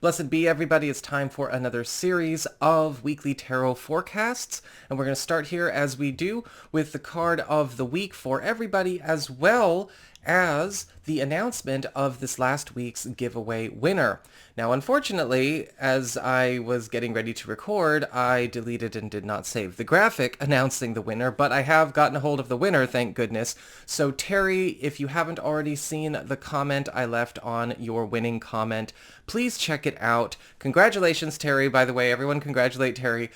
Blessed be everybody, it's time for another series of weekly tarot forecasts, and we're going to start here as we do with the card of the week for everybody, as well as the announcement of this last week's giveaway winner. Now, unfortunately, as I was getting ready to record, I deleted and did not save the graphic announcing the winner, but I have gotten a hold of the winner, thank goodness. So Terry, if you haven't already seen the comment I left on your winning comment, please check it out. Congratulations, Terry, by the way. Everyone congratulate Terry.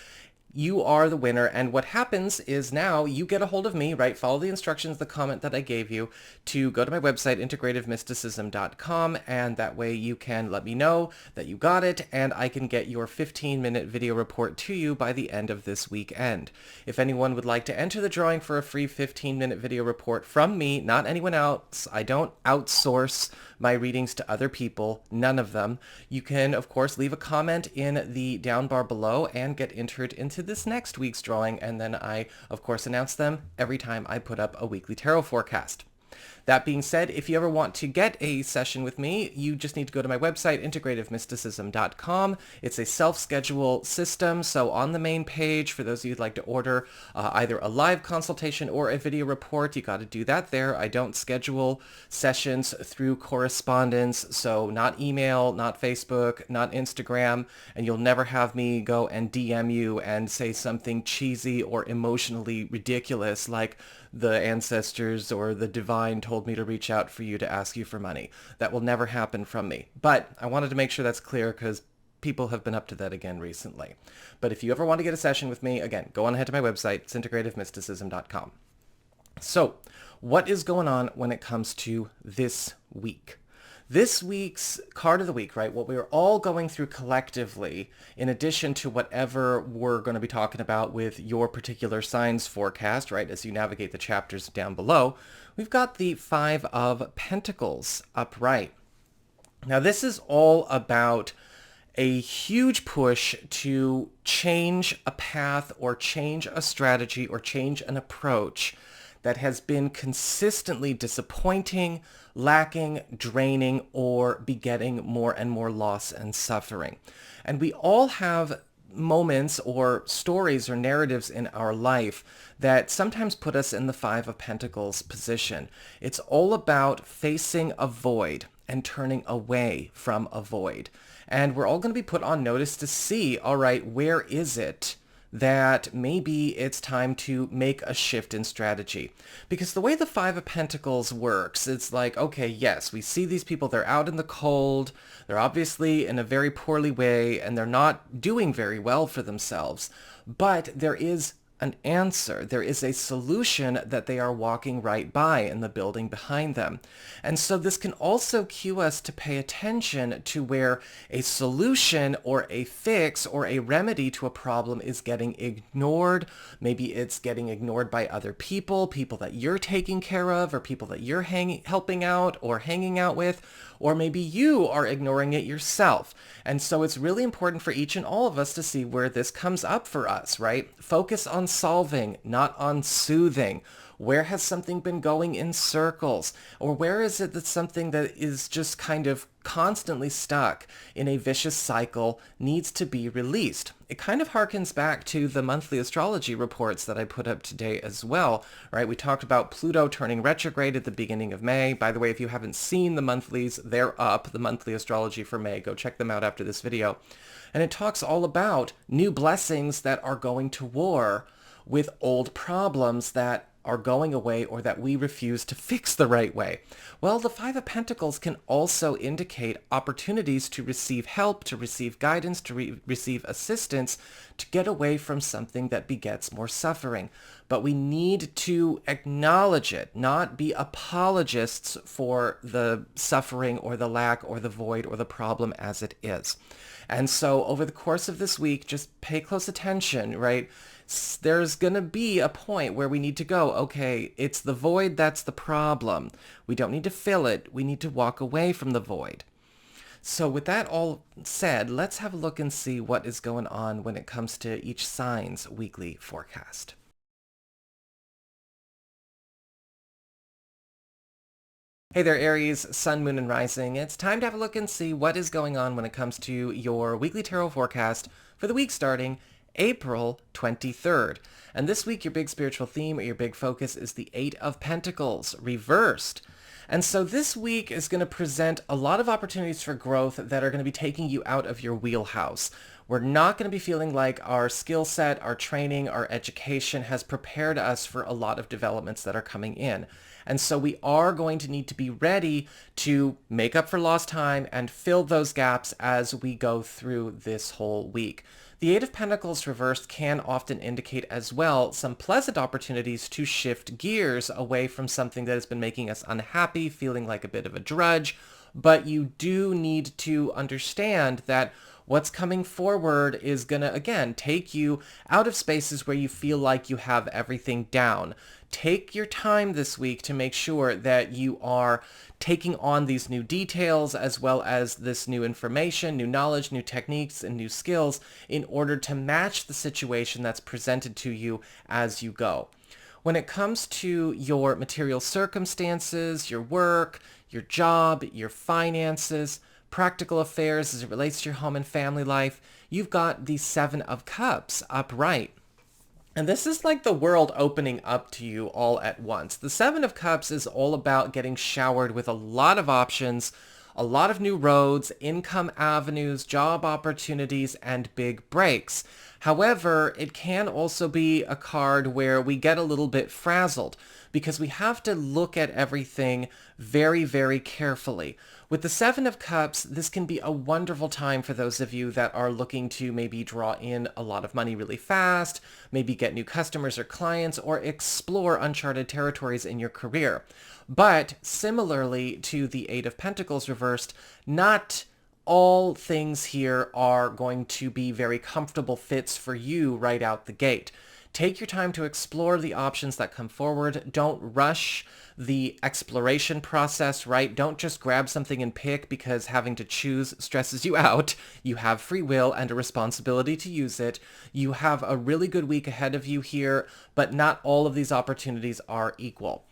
You are the winner, and what happens is now you get a hold of me, right? Follow the instructions, the comment that I gave you, to go to my website, integrativemysticism.com, and that way you can let me know that you got it, and I can get your 15-minute video report to you by the end of this weekend. If anyone would like to enter the drawing for a free 15-minute video report from me, not anyone else, I don't outsource my readings to other people, none of them, you can, of course, leave a comment in the down bar below and get entered into this next week's drawing, and then I, of course, announce them every time I put up a weekly tarot forecast. That being said, if you ever want to get a session with me, you just need to go to my website, integrativemysticism.com. It's a self-schedule system, so on the main page, for those of you who'd like to order either a live consultation or a video report, you got to do that there. I don't schedule sessions through correspondence, so not email, not Facebook, not Instagram, and you'll never have me go and DM you and say something cheesy or emotionally ridiculous like the ancestors or the divine told me to reach out for you to ask you for money. That will never happen from me. But I wanted to make sure that's clear because people have been up to that again recently. But if you ever want to get a session with me, again, go on ahead to my website. It's integrativemysticism.com. So, what is going on when it comes to this week? This week's card of the week, right, what we're all going through collectively, in addition to whatever we're going to be talking about with your particular sign's forecast, right, as you navigate the chapters down below, we've got the Five of Pentacles upright. Now, this is all about a huge push to change a path or change a strategy or change an approach that has been consistently disappointing, lacking, draining, or begetting more and more loss and suffering. And we all have moments or stories or narratives in our life that sometimes put us in the Five of Pentacles position. It's all about facing a void and turning away from a void. And we're all going to be put on notice to see, all right, where is it that maybe it's time to make a shift in strategy? Because the way the Five of Pentacles works, it's like, okay, yes, we see these people, they're out in the cold, they're obviously in a very poorly way, and they're not doing very well for themselves, but there is an answer. There is a solution that they are walking right by in the building behind them. And so this can also cue us to pay attention to where a solution or a fix or a remedy to a problem is getting ignored. Maybe it's getting ignored by other people, people that you're taking care of, or people that you're helping out or hanging out with, or maybe you are ignoring it yourself. And so it's really important for each and all of us to see where this comes up for us, right? Focus on solving, not on soothing. Where has something been going in circles? Or where is it that something that is just kind of constantly stuck in a vicious cycle needs to be released? It kind of harkens back to the monthly astrology reports that I put up today as well, right? We talked about Pluto turning retrograde at the beginning of May. By the way, if you haven't seen the monthlies, they're up, the monthly astrology for May. Go check them out after this video. And it talks all about new blessings that are going to war with old problems that are going away or that we refuse to fix the right way. Well, the Five of Pentacles can also indicate opportunities to receive help, to receive guidance, to receive assistance, to get away from something that begets more suffering. But we need to acknowledge it, not be apologists for the suffering or the lack or the void or the problem as it is. And so over the course of this week, just pay close attention, right? There's going to be a point where we need to go, okay, it's the void that's the problem. We don't need to fill it. We need to walk away from the void. So with that all said, let's have a look and see what is going on when it comes to each sign's weekly forecast. Hey there, Aries, Sun, Moon, and Rising. It's time to have a look and see what is going on when it comes to your weekly tarot forecast for the week starting April 23rd. And this week, your big spiritual theme or your big focus is the Eight of Pentacles, reversed. And so this week is going to present a lot of opportunities for growth that are going to be taking you out of your wheelhouse. We're not going to be feeling like our skill set, our training, our education has prepared us for a lot of developments that are coming in. And so we are going to need to be ready to make up for lost time and fill those gaps as we go through this whole week. The Eight of Pentacles reversed can often indicate as well some pleasant opportunities to shift gears away from something that has been making us unhappy, feeling like a bit of a drudge. But you do need to understand that what's coming forward is going to, again, take you out of spaces where you feel like you have everything down. Take your time this week to make sure that you are taking on these new details as well as this new information, new knowledge, new techniques, and new skills in order to match the situation that's presented to you as you go. When it comes to your material circumstances, your work, your job, your finances, practical affairs as it relates to your home and family life, you've got the Seven of Cups upright. And this is like the world opening up to you all at once. The Seven of Cups is all about getting showered with a lot of options, a lot of new roads, income avenues, job opportunities, and big breaks. However, it can also be a card where we get a little bit frazzled because we have to look at everything very, very carefully. With the Seven of Cups, this can be a wonderful time for those of you that are looking to maybe draw in a lot of money really fast, maybe get new customers or clients, or explore uncharted territories in your career. But similarly to the Eight of Pentacles reversed, not all things here are going to be very comfortable fits for you right out the gate. Take your time to explore the options that come forward. Don't rush the exploration process, right? Don't just grab something and pick because having to choose stresses you out. You have free will and a responsibility to use it. You have a really good week ahead of you here, but not all of these opportunities are equal.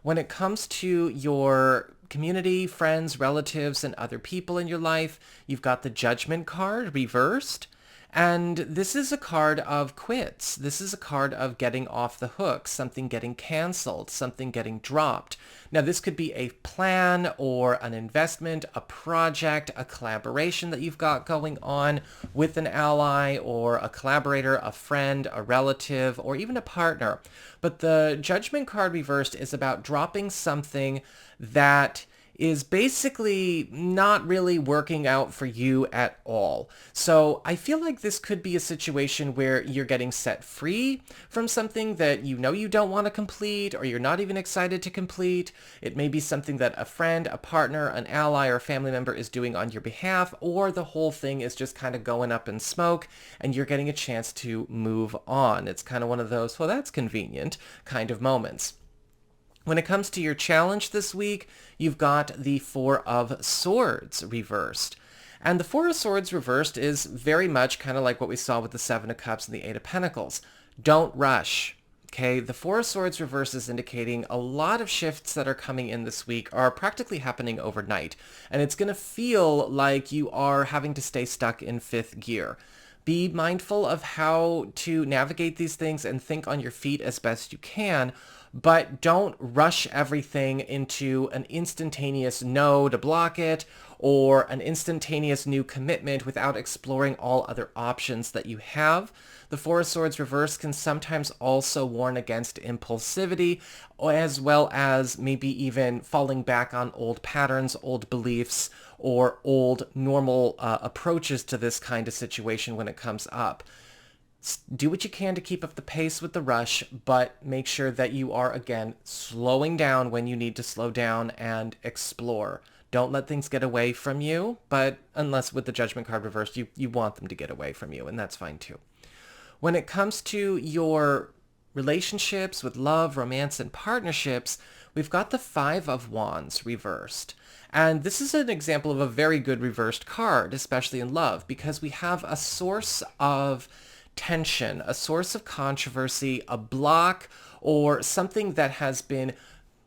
When it comes to your community, friends, relatives, and other people in your life, you've got the Judgment card reversed. And this is a card of quits. This is a card of getting off the hook, something getting canceled, something getting dropped. Now, this could be a plan or an investment, a project, a collaboration that you've got going on with an ally or a collaborator, a friend, a relative, or even a partner. But the Judgment card reversed is about dropping something that is basically not really working out for you at all. So I feel like this could be a situation where you're getting set free from something that you know you don't want to complete or you're not even excited to complete. It may be something that a friend, a partner, an ally, or a family member is doing on your behalf, or the whole thing is just kind of going up in smoke and you're getting a chance to move on. It's kind of one of those, well, that's convenient kind of moments. When it comes to your challenge this week, you've got the Four of Swords reversed. And the Four of Swords reversed is very much kind of like what we saw with the Seven of Cups and the Eight of Pentacles. Don't rush. Okay, the Four of Swords reverse is indicating a lot of shifts that are coming in this week are practically happening overnight. And it's going to feel like you are having to stay stuck in fifth gear. Be mindful of how to navigate these things and think on your feet as best you can, but don't rush everything into an instantaneous no to block it or an instantaneous new commitment without exploring all other options that you have. The Four of Swords reverse can sometimes also warn against impulsivity, as well as maybe even falling back on old patterns, old beliefs, or old normal approaches to this kind of situation when it comes up. Do what you can to keep up the pace with the rush, but make sure that you are, again, slowing down when you need to slow down and explore. Don't let things get away from you, but unless with the Judgment card reversed, you want them to get away from you, and that's fine too. When it comes to your relationships with love, romance, and partnerships, we've got the Five of Wands reversed. And this is an example of a very good reversed card, especially in love, because we have a source of tension, a source of controversy, a block, or something that has been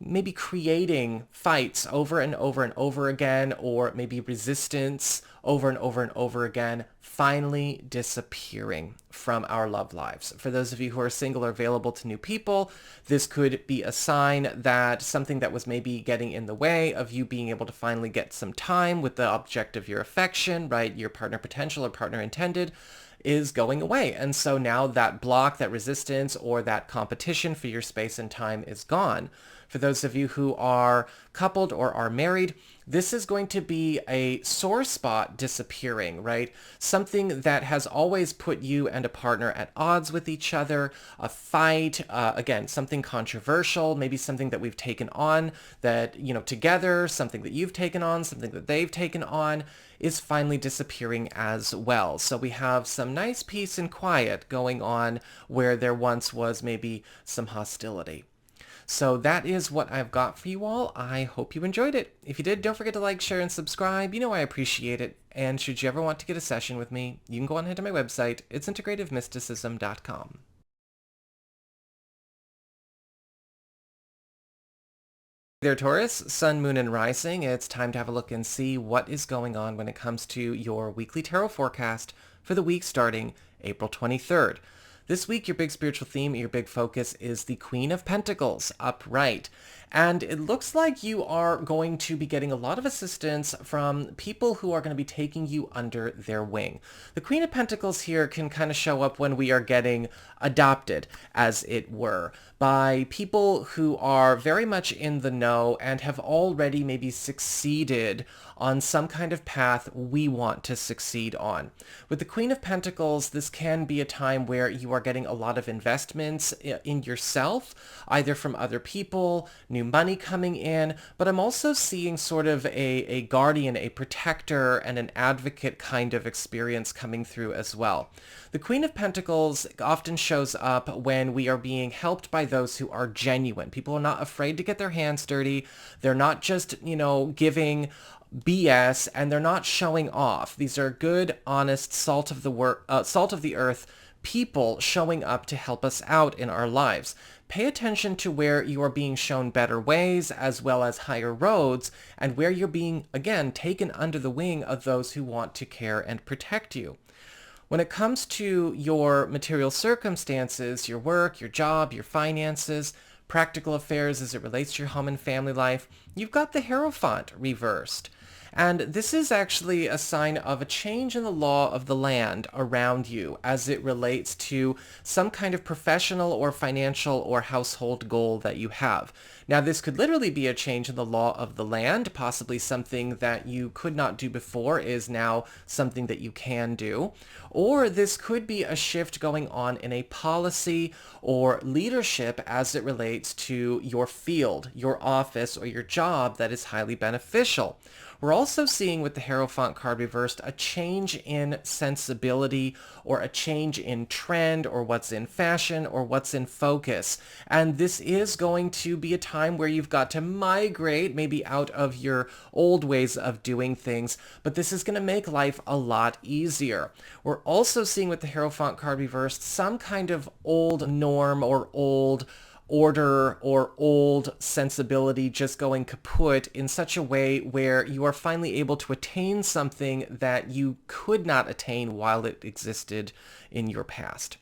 maybe creating fights over and over and over again, or maybe resistance over and over and over again, finally disappearing from our love lives. For those of you who are single or available to new people, this could be a sign that something that was maybe getting in the way of you being able to finally get some time with the object of your affection, right? Your partner potential or partner intended is going away. And so now that block, that resistance, or that competition for your space and time is gone. For those of you who are coupled or are married, this is going to be a sore spot disappearing, right? Something that has always put you and a partner at odds with each other, a fight, again, something controversial, maybe something that we've taken on that, together, something that you've taken on, something that they've taken on, is finally disappearing as well. So we have some nice peace and quiet going on where there once was maybe some hostility. So that is what I've got for you all. I hope you enjoyed it. If you did, don't forget to like, share, and subscribe. You know I appreciate it. And should you ever want to get a session with me, you can go on ahead to my website. It's integrativemysticism.com. There, Taurus, Sun, Moon, and Rising. It's time to have a look and see what is going on when it comes to your weekly tarot forecast for the week starting April 23rd. This week, your big spiritual theme, your big focus is the Queen of Pentacles, upright. And it looks like you are going to be getting a lot of assistance from people who are going to be taking you under their wing. The Queen of Pentacles here can kind of show up when we are getting adopted, as it were, by people who are very much in the know and have already maybe succeeded on some kind of path we want to succeed on. With the Queen of Pentacles, this can be a time where you are getting a lot of investments in yourself, either from other people, new money coming in, but I'm also seeing sort of a guardian, a protector, and an advocate kind of experience coming through as well. The Queen of Pentacles often shows up when we are being helped by those who are genuine. People are not afraid to get their hands dirty. They're not just, giving BS, and they're not showing off. These are good, honest, salt of the earth people showing up to help us out in our lives. Pay attention to where you are being shown better ways as well as higher roads, and where you're being, again, taken under the wing of those who want to care and protect you. When it comes to your material circumstances, your work, your job, your finances, practical affairs as it relates to your home and family life, you've got the Hierophant reversed. And this is actually a sign of a change in the law of the land around you as it relates to some kind of professional or financial or household goal that you have. Now, this could literally be a change in the law of the land. Possibly something that you could not do before is now something that you can do. Or this could be a shift going on in a policy or leadership as it relates to your field, your office, or your job that is highly beneficial. We're also seeing with the Hierophant card reversed a change in sensibility, or a change in trend, or what's in fashion, or what's in focus. And this is going to be a time where you've got to migrate maybe out of your old ways of doing things, but this is going to make life a lot easier. We're also seeing with the Hierophant card reversed some kind of old norm or old order or old sensibility just going kaput in such a way where you are finally able to attain something that you could not attain while it existed in your past.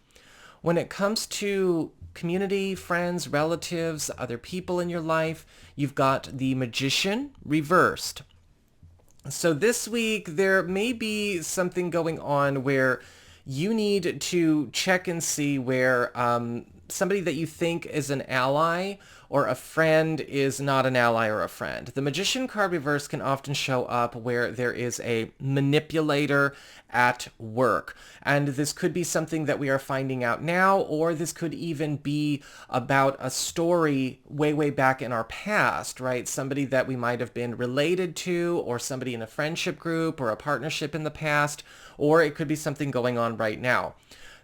When it comes to community, friends, relatives, other people in your life, you've got the Magician reversed. So this week there may be something going on where you need to check and see where somebody that you think is an ally or a friend is not an ally or a friend. The Magician card reverse can often show up where there is a manipulator at work. And this could be something that we are finding out now, or this could even be about a story way, way back in our past, right? Somebody that we might have been related to, or somebody in a friendship group or a partnership in the past, or it could be something going on right now.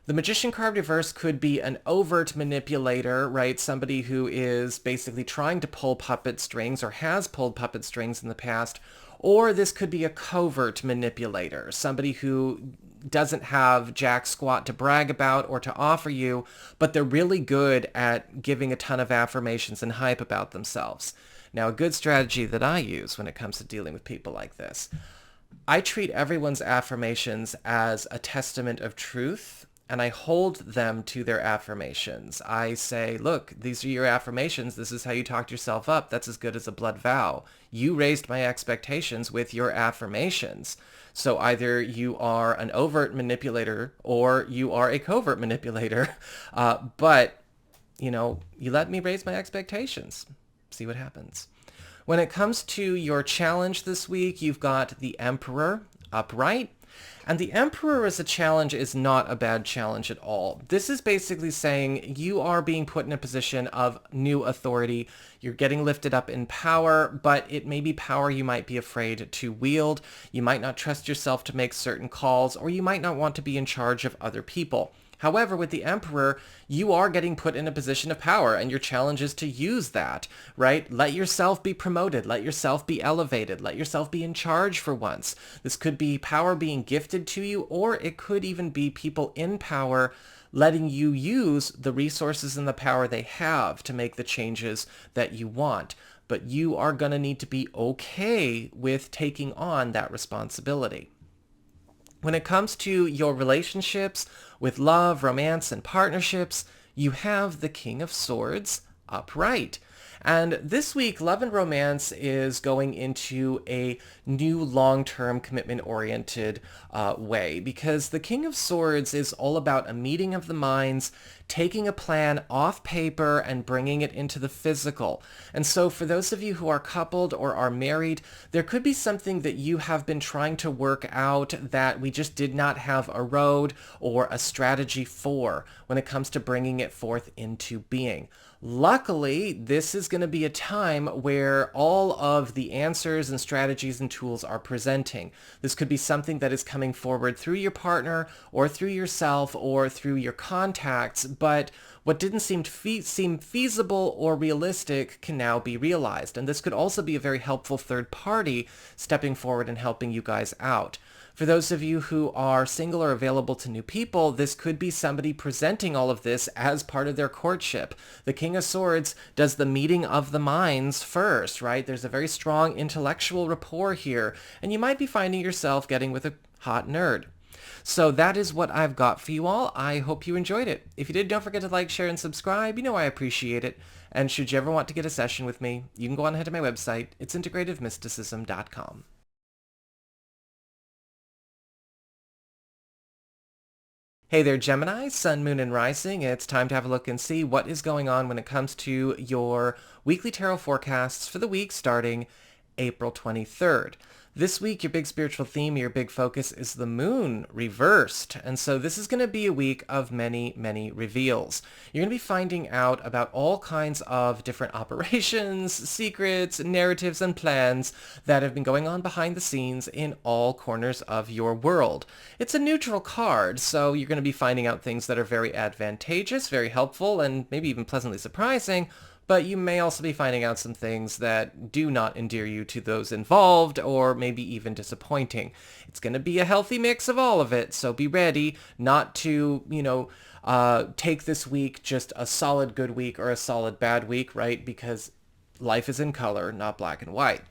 The Magician card reverse could be an overt manipulator, right? Somebody who is basically trying to pull puppet strings or has pulled puppet strings in the past. Or this could be a covert manipulator, somebody who doesn't have jack squat to brag about or to offer you, but they're really good at giving a ton of affirmations and hype about themselves. Now, a good strategy that I use when it comes to dealing with people like this, I treat everyone's affirmations as a testament of truth, and I hold them to their affirmations. I say, look, these are your affirmations. This is how you talked yourself up. That's as good as a blood vow. You raised my expectations with your affirmations. So either you are an overt manipulator or you are a covert manipulator. But, you let me raise my expectations. See what happens. When it comes to your challenge this week, you've got the Emperor upright. And the Emperor as a challenge is not a bad challenge at all. This is basically saying you are being put in a position of new authority. You're getting lifted up in power, but it may be power you might be afraid to wield. You might not trust yourself to make certain calls, or you might not want to be in charge of other people. However, with the Emperor, you are getting put in a position of power, and your challenge is to use that, right? Let yourself be promoted. Let yourself be elevated. Let yourself be in charge for once. This could be power being gifted to you, or it could even be people in power letting you use the resources and the power they have to make the changes that you want. But you are going to need to be okay with taking on that responsibility. When it comes to your relationships with love, romance, and partnerships, you have the King of Swords upright. And this week, love and romance is going into a new long-term commitment-oriented way, because the King of Swords is all about a meeting of the minds, taking a plan off paper and bringing it into the physical. And so for those of you who are coupled or are married, there could be something that you have been trying to work out that we just did not have a road or a strategy for when it comes to bringing it forth into being. Luckily, this is going to be a time where all of the answers and strategies and tools are presenting. This could be something that is coming forward through your partner or through yourself or through your contacts, but what didn't seem feasible or realistic can now be realized. And this could also be a very helpful third party stepping forward and helping you guys out. For those of you who are single or available to new people, this could be somebody presenting all of this as part of their courtship. The King of Swords does the meeting of the minds first, right? There's a very strong intellectual rapport here, and you might be finding yourself getting with a hot nerd. So that is what I've got for you all. I hope you enjoyed it. If you did, don't forget to like, share, and subscribe. You know I appreciate it. And should you ever want to get a session with me, you can go on ahead to my website. It's integrativemysticism.com. Hey there, Gemini, Sun, Moon, and Rising. It's time to have a look and see what is going on when it comes to your weekly tarot forecasts for the week starting April 23rd. This week, your big spiritual theme, your big focus is the moon reversed. And so this is going to be a week of many, many reveals. You're going to be finding out about all kinds of different operations, secrets, narratives, and plans that have been going on behind the scenes in all corners of your world. It's a neutral card, so you're going to be finding out things that are very advantageous, very helpful, and maybe even pleasantly surprising. But you may also be finding out some things that do not endear you to those involved, or maybe even disappointing. It's going to be a healthy mix of all of it, so be ready not to, take this week just a solid good week or a solid bad week, right? Because life is in color, not black and white.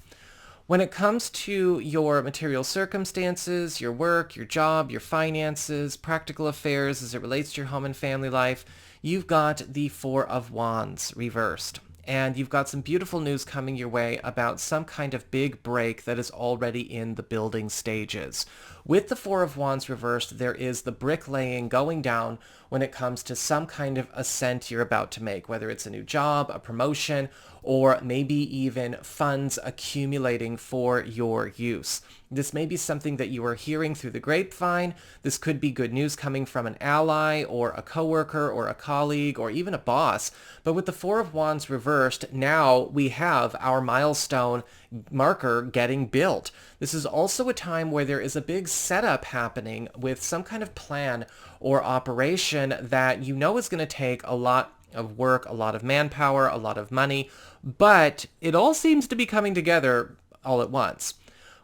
When it comes to your material circumstances, your work, your job, your finances, practical affairs as it relates to your home and family life, you've got the Four of Wands reversed. And you've got some beautiful news coming your way about some kind of big break that is already in the building stages. With the Four of Wands reversed, there is the bricklaying going down when it comes to some kind of ascent you're about to make, whether it's a new job, a promotion, or maybe even funds accumulating for your use. This may be something that you are hearing through the grapevine. This could be good news coming from an ally or a coworker or a colleague or even a boss. But with the Four of Wands reversed, now we have our milestone marker getting built. This is also a time where there is a big setup happening with some kind of plan or operation that you know is going to take a lot of work, a lot of manpower, a lot of money, but it all seems to be coming together all at once.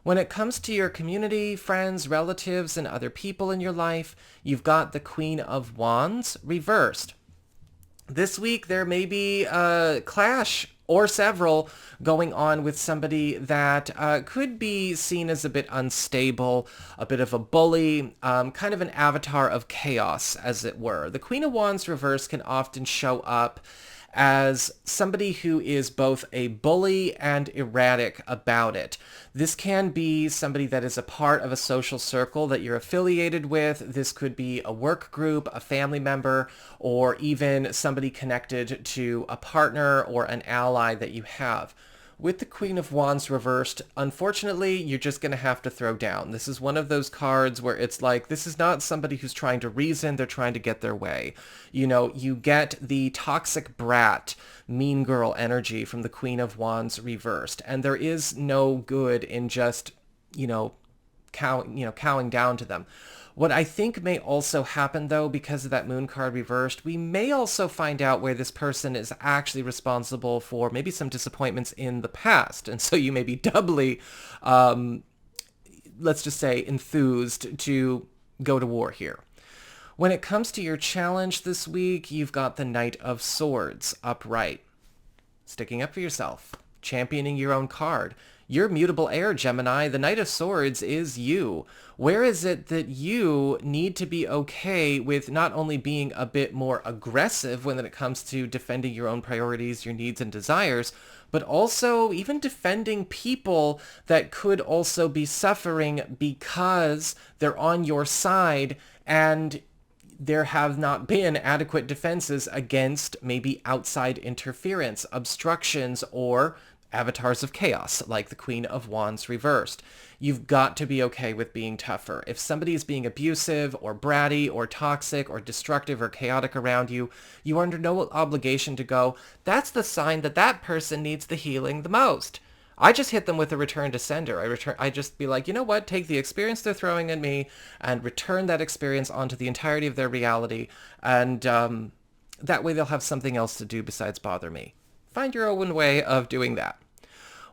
When it comes to your community, friends, relatives, and other people in your life, you've got the Queen of Wands reversed. This week, there may be a clash or several going on with somebody that could be seen as a bit unstable, a bit of a bully, kind of an avatar of chaos, as it were. The Queen of Wands reverse can often show up as somebody who is both a bully and erratic about it. This can be somebody that is a part of a social circle that you're affiliated with. This could be a work group, a family member, or even somebody connected to a partner or an ally that you have. With the Queen of Wands reversed, unfortunately, you're just going to have to throw down. This is one of those cards where it's like, this is not somebody who's trying to reason, they're trying to get their way. You know, you get the toxic brat, mean girl energy from the Queen of Wands reversed, and there is no good in just, cowing down to them. What I think may also happen, though, because of that moon card reversed, we may also find out where this person is actually responsible for maybe some disappointments in the past. And so you may be doubly, let's just say, enthused to go to war here. When it comes to your challenge this week, you've got the Knight of Swords upright. Sticking up for yourself, championing your own card. You're mutable air, Gemini. The Knight of Swords is you. Where is it that you need to be okay with not only being a bit more aggressive when it comes to defending your own priorities, your needs and desires, but also even defending people that could also be suffering because they're on your side and there have not been adequate defenses against maybe outside interference, obstructions, or avatars of chaos, like the Queen of Wands reversed. You've got to be okay with being tougher. If somebody is being abusive or bratty or toxic or destructive or chaotic around you, you are under no obligation to go, that's the sign that that person needs the healing the most. I just hit them with a return to sender. I just be like, you know what? Take the experience they're throwing at me and return that experience onto the entirety of their reality. And that way they'll have something else to do besides bother me. Find your own way of doing that.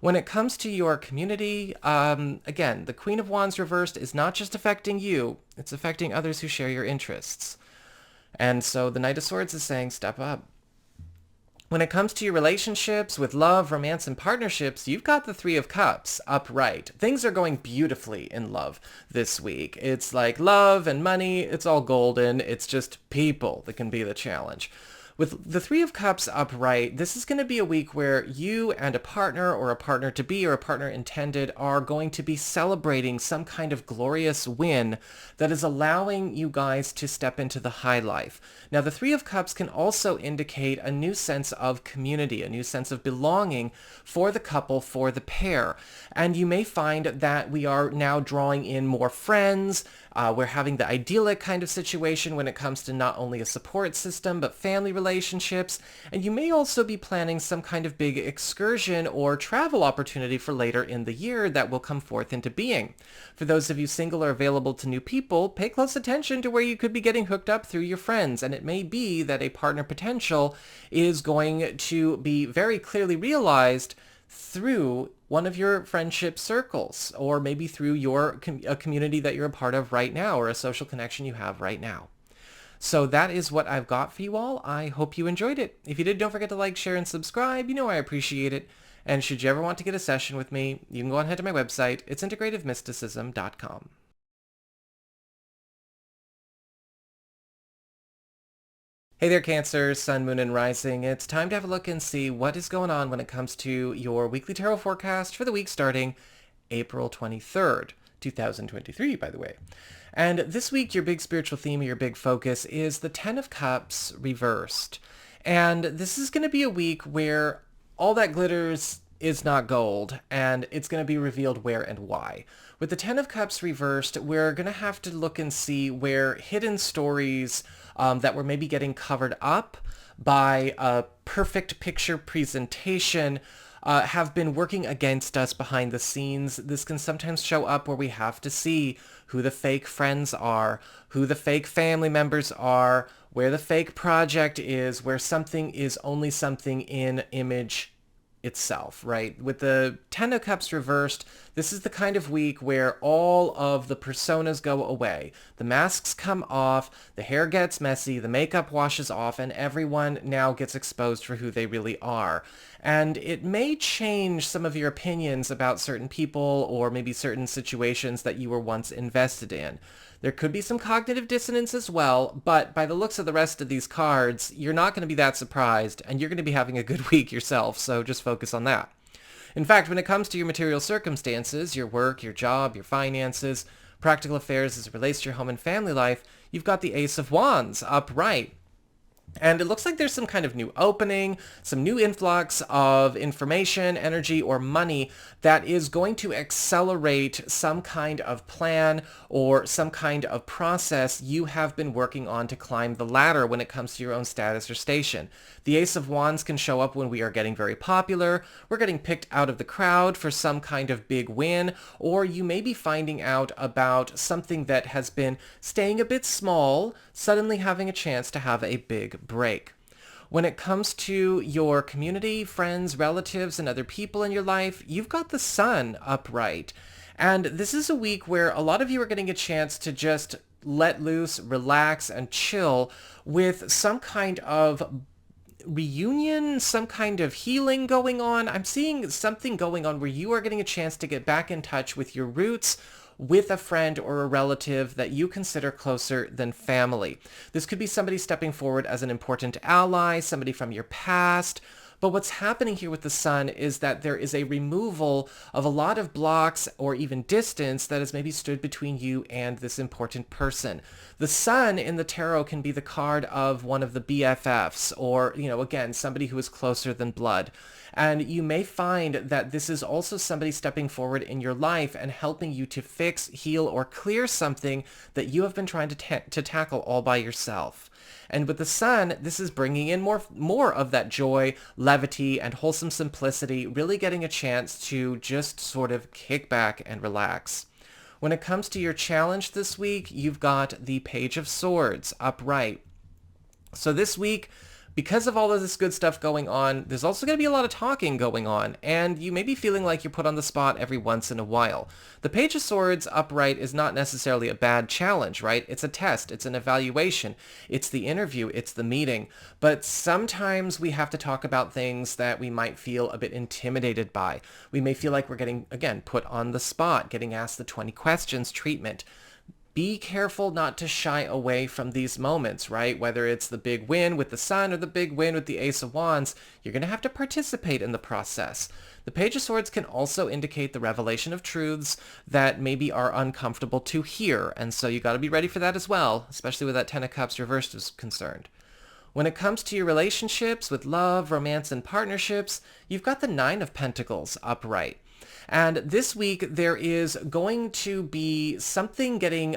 When it comes to your community, again, the Queen of Wands reversed is not just affecting you, it's affecting others who share your interests. And so the Knight of Swords is saying, step up. When it comes to your relationships with love, romance, and partnerships, you've got the Three of Cups upright. Things are going beautifully in love this week. It's like love and money, it's all golden. It's just people that can be the challenge. With the Three of Cups upright, this is going to be a week where you and a partner or a partner-to-be or a partner intended are going to be celebrating some kind of glorious win that is allowing you guys to step into the high life. Now, the Three of Cups can also indicate a new sense of community, a new sense of belonging for the couple, for the pair. And you may find that we are now drawing in more friends. We're having the idyllic kind of situation when it comes to not only a support system, but family relationships. And you may also be planning some kind of big excursion or travel opportunity for later in the year that will come forth into being. For those of you single or available to new people, pay close attention to where you could be getting hooked up through your friends. And it may be that a partner potential is going to be very clearly realized through one of your friendship circles, or maybe through a community that you're a part of right now, or a social connection you have right now. So that is what I've got for you all. I hope you enjoyed it. If you did, don't forget to like, share, and subscribe. You know I appreciate it. And should you ever want to get a session with me, you can go ahead to my website. It's integrativemysticism.com. Hey there, Cancer, Sun, Moon, and Rising. It's time to have a look and see what is going on when it comes to your weekly tarot forecast for the week starting April 23rd, 2023, by the way. And this week, your big spiritual theme, your big focus is the Ten of Cups reversed. And this is going to be a week where all that glitters is not gold, and it's going to be revealed where and why. With the Ten of Cups reversed, we're going to have to look and see where hidden stories that were maybe getting covered up by a perfect picture presentation have been working against us behind the scenes. This can sometimes show up where we have to see who the fake friends are, who the fake family members are, where the fake project is, where something is only something in image itself, right? With the Ten of Cups reversed, this is the kind of week where all of the personas go away. The masks come off, the hair gets messy, the makeup washes off, and everyone now gets exposed for who they really are. And it may change some of your opinions about certain people or maybe certain situations that you were once invested in. There could be some cognitive dissonance as well, but by the looks of the rest of these cards, you're not going to be that surprised, and you're going to be having a good week yourself, so just focus on that. In fact, when it comes to your material circumstances, your work, your job, your finances, practical affairs as it relates to your home and family life, you've got the Ace of Wands upright. And it looks like there's some kind of new opening, some new influx of information, energy, or money that is going to accelerate some kind of plan or some kind of process you have been working on to climb the ladder when it comes to your own status or station. The Ace of Wands can show up when we are getting very popular, we're getting picked out of the crowd for some kind of big win, or you may be finding out about something that has been staying a bit small, suddenly having a chance to have a big break. When it comes to your community, friends, relatives, and other people in your life, you've got the Sun upright. And this is a week where a lot of you are getting a chance to just let loose, relax, and chill with some kind of reunion, some kind of healing going on. I'm seeing something going on where you are getting a chance to get back in touch with your roots, with a friend or a relative that you consider closer than family. This could be somebody stepping forward as an important ally, somebody from your past. But what's happening here with the Sun is that there is a removal of a lot of blocks or even distance that has maybe stood between you and this important person. The Sun in the tarot can be the card of one of the BFFs or, again, somebody who is closer than blood. And you may find that this is also somebody stepping forward in your life and helping you to fix, heal, or clear something that you have been trying to tackle all by yourself. And with the Sun, this is bringing in more of that joy, levity, and wholesome simplicity, really getting a chance to just sort of kick back and relax. When it comes to your challenge this week, you've got the Page of Swords upright. So this week, because of all of this good stuff going on, there's also going to be a lot of talking going on, and you may be feeling like you're put on the spot every once in a while. The Page of Swords upright is not necessarily a bad challenge, right? It's a test, it's an evaluation, it's the interview, it's the meeting. But sometimes we have to talk about things that we might feel a bit intimidated by. We may feel like we're getting, again, put on the spot, getting asked the 20 questions treatment. Be careful not to shy away from these moments, right? Whether it's the big win with the Sun or the big win with the Ace of Wands, you're going to have to participate in the process. The Page of Swords can also indicate the revelation of truths that maybe are uncomfortable to hear, and so you got to be ready for that as well, especially with that Ten of Cups reversed is concerned. When it comes to your relationships with love, romance, and partnerships, you've got the Nine of Pentacles upright. And this week, there is going to be something getting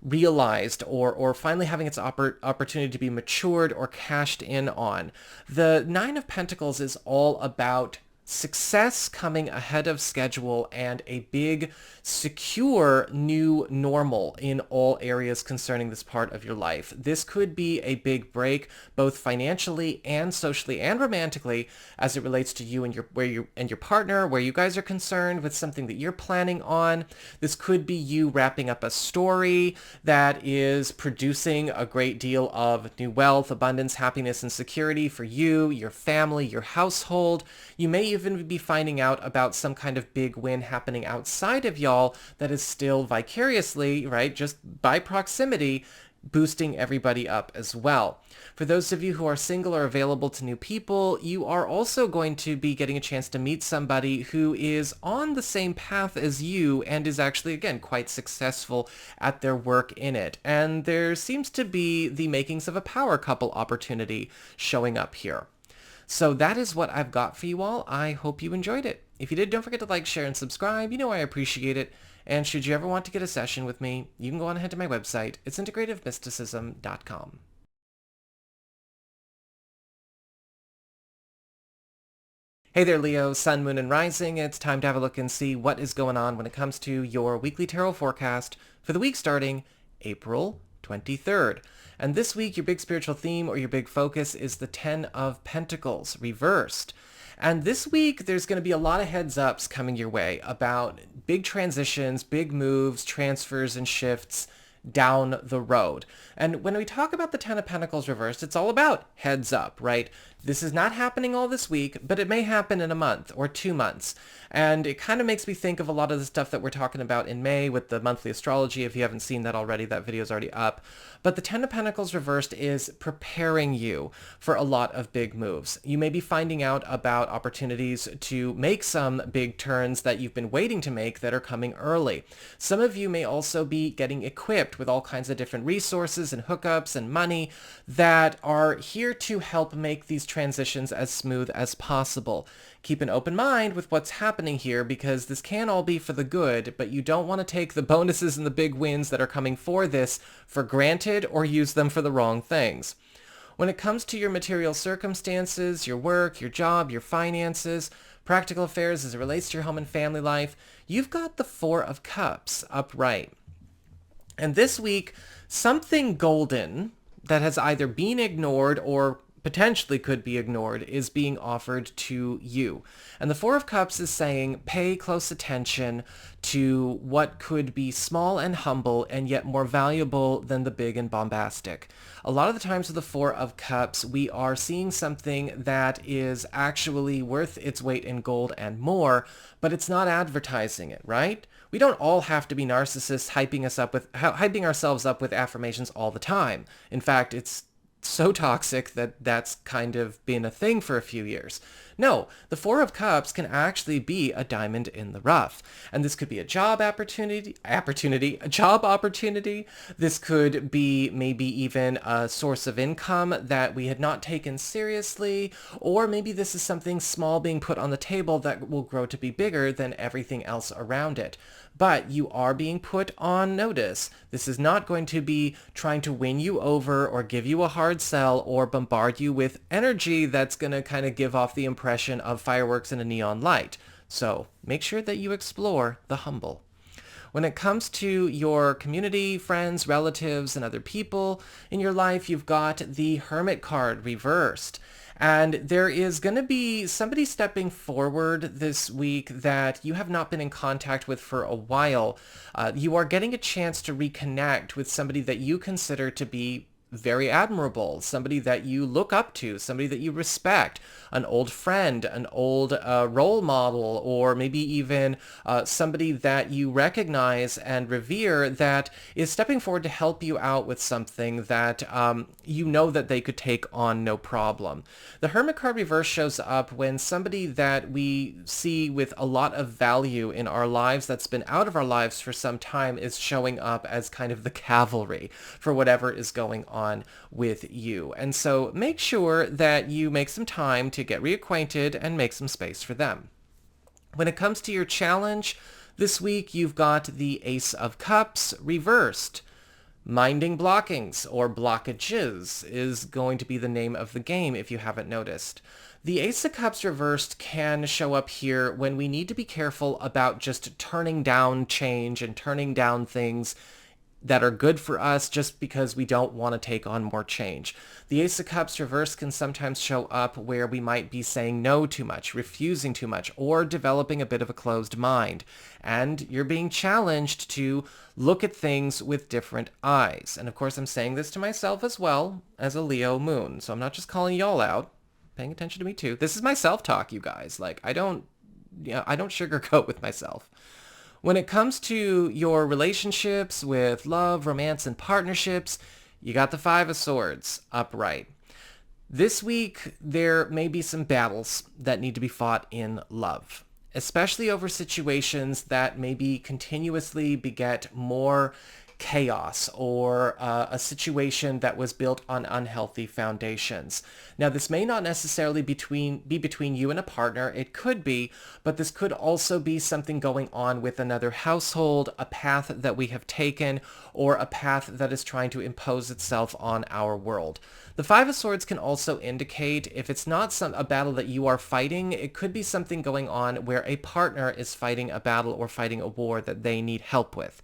realized or finally having its opportunity to be matured or cashed in on. The Nine of Pentacles is all about success coming ahead of schedule and a big, secure new normal in all areas concerning this part of your life. This could be a big break, both financially and socially and romantically, as it relates to you and your partner, where you guys are concerned with something that you're planning on. This could be you wrapping up a story that is producing a great deal of new wealth, abundance, happiness, and security for you, your family, your household. You may even be finding out about some kind of big win happening outside of y'all that is still vicariously, right, just by proximity, boosting everybody up as well. For those of you who are single or available to new people, you are also going to be getting a chance to meet somebody who is on the same path as you and is actually, again, quite successful at their work in it. And there seems to be the makings of a power couple opportunity showing up here. So that is what I've got for you all. I hope you enjoyed it. If you did, don't forget to like, share, and subscribe. You know I appreciate it. And should you ever want to get a session with me, you can go on ahead to my website. It's integrativemysticism.com. Hey there, Leo, Sun, Moon, and Rising. It's time to have a look and see what is going on when it comes to your weekly tarot forecast for the week starting April 23rd. And this week, your big spiritual theme or your big focus is the Ten of Pentacles reversed. And this week, there's going to be a lot of heads ups coming your way about big transitions, big moves, transfers, and shifts down the road. And when we talk about the Ten of Pentacles reversed, it's all about heads up, right? This is not happening all this week, but it may happen in a month or 2 months. And it kind of makes me think of a lot of the stuff that we're talking about in May with the monthly astrology. If you haven't seen that already, that video is already up. But the Ten of Pentacles reversed is preparing you for a lot of big moves. You may be finding out about opportunities to make some big turns that you've been waiting to make that are coming early. Some of you may also be getting equipped with all kinds of different resources and hookups and money that are here to help make these transitions as smooth as possible. Keep an open mind with what's happening here because this can all be for the good, but you don't want to take the bonuses and the big wins that are coming for this for granted or use them for the wrong things. When it comes to your material circumstances, your work, your job, your finances, practical affairs as it relates to your home and family life, you've got the Four of Cups upright. And this week, something golden that has either been ignored or potentially could be ignored is being offered to you. And the Four of Cups is saying pay close attention to what could be small and humble and yet more valuable than the big and bombastic. A lot of the times with the Four of Cups, we are seeing something that is actually worth its weight in gold and more, but it's not advertising it, right? We don't all have to be narcissists hyping ourselves up with affirmations all the time. In fact, it's so toxic that that's kind of been a thing for a few years. No, the Four of Cups can actually be a diamond in the rough. And this could be a job opportunity. This could be maybe even a source of income that we had not taken seriously, or maybe this is something small being put on the table that will grow to be bigger than everything else around it. But you are being put on notice. This is not going to be trying to win you over or give you a hard sell or bombard you with energy that's going to kind of give off the impression of fireworks and a neon light. So make sure that you explore the humble. When it comes to your community, friends, relatives, and other people in your life, you've got the Hermit card reversed. And there is going to be somebody stepping forward this week that you have not been in contact with for a while. You are getting a chance to reconnect with somebody that you consider to be very admirable, somebody that you look up to, somebody that you respect, an old friend, an old role model, or maybe even somebody that you recognize and revere that is stepping forward to help you out with something that you know that they could take on no problem. The Hermit card reverse shows up when somebody that we see with a lot of value in our lives that's been out of our lives for some time is showing up as kind of the cavalry for whatever is going on with you. And so make sure that you make some time to get reacquainted and make some space for them. When it comes to your challenge, this week you've got the Ace of Cups reversed. Minding blockings or blockages is going to be the name of the game if you haven't noticed. The Ace of Cups reversed can show up here when we need to be careful about just turning down change and turning down things that are good for us just because we don't want to take on more change. The Ace of Cups reverse can sometimes show up where we might be saying no too much, refusing too much, or developing a bit of a closed mind. And you're being challenged to look at things with different eyes. And of course, I'm saying this to myself as well as a Leo moon. So I'm not just calling y'all out, paying attention to me too. This is my self-talk, you guys. Like, I don't sugarcoat with myself. When it comes to your relationships with love, romance, and partnerships, you got the Five of Swords upright. This week, there may be some battles that need to be fought in love, especially over situations that maybe continuously beget more chaos or a situation that was built on unhealthy foundations. Now, this may not necessarily be between you and a partner. It could be, but this could also be something going on with another household, a path that we have taken, or a path that is trying to impose itself on our world. The Five of Swords can also indicate, if it's not a battle that you are fighting, it could be something going on where a partner is fighting a battle or fighting a war that they need help with.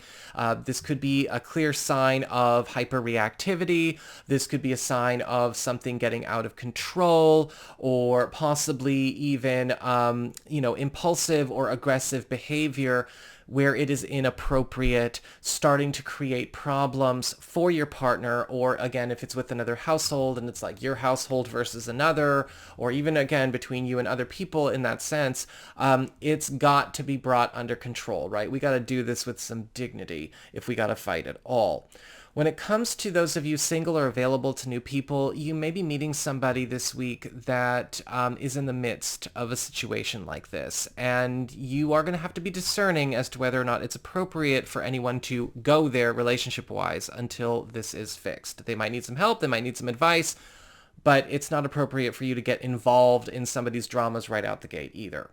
This could be a clear sign of hyperreactivity. This could be a sign of something getting out of control, or possibly even, impulsive or aggressive behavior where it is inappropriate, starting to create problems for your partner, or again, if it's with another household and it's like your household versus another, or even again, between you and other people in that sense, it's got to be brought under control, right? We got to do this with some dignity if we got to fight at all. When it comes to those of you single or available to new people, you may be meeting somebody this week that is in the midst of a situation like this, and you are going to have to be discerning as to whether or not it's appropriate for anyone to go there relationship-wise until this is fixed. They might need some help, they might need some advice, but it's not appropriate for you to get involved in somebody's dramas right out the gate either.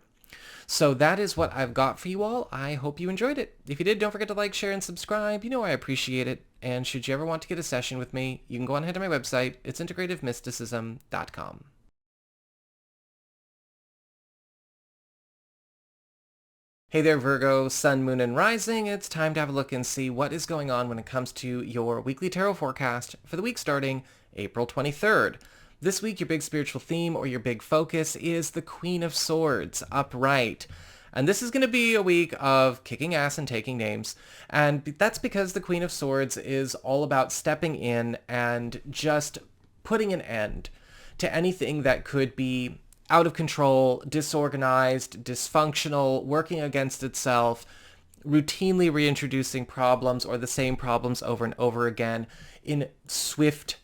So that is what I've got for you all. I hope you enjoyed it. If you did, don't forget to like, share, and subscribe. You know I appreciate it. And should you ever want to get a session with me, you can go on ahead to my website. It's integrativemysticism.com. Hey there, Virgo, Sun, Moon, and Rising. It's time to have a look and see what is going on when it comes to your weekly tarot forecast for the week starting April 23rd. This week, your big spiritual theme or your big focus is the Queen of Swords, upright. And this is going to be a week of kicking ass and taking names. And that's because the Queen of Swords is all about stepping in and just putting an end to anything that could be out of control, disorganized, dysfunctional, working against itself, routinely reintroducing problems or the same problems over and over again in swift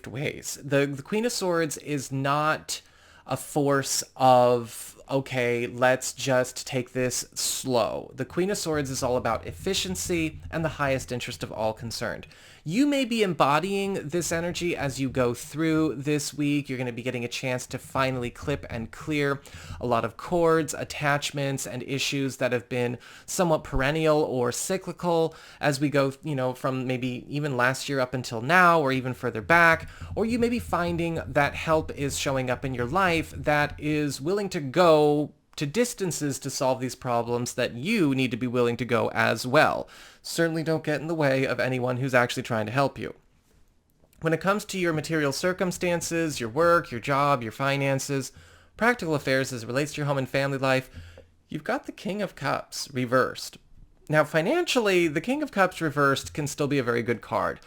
ways. The Queen of Swords is not a force of, okay, let's just take this slow. The Queen of Swords is all about efficiency and the highest interest of all concerned. You may be embodying this energy as you go through this week. You're going to be getting a chance to finally clip and clear a lot of cords, attachments, and issues that have been somewhat perennial or cyclical as we go, from maybe even last year up until now, or even further back. Or you may be finding that help is showing up in your life that is willing to go to distances to solve these problems that you need to be willing to go as well. Certainly don't get in the way of anyone who's actually trying to help you. When it comes to your material circumstances, your work, your job, your finances, practical affairs as it relates to your home and family life, you've got the King of Cups reversed. Now, financially, the King of Cups reversed can still be a very good card.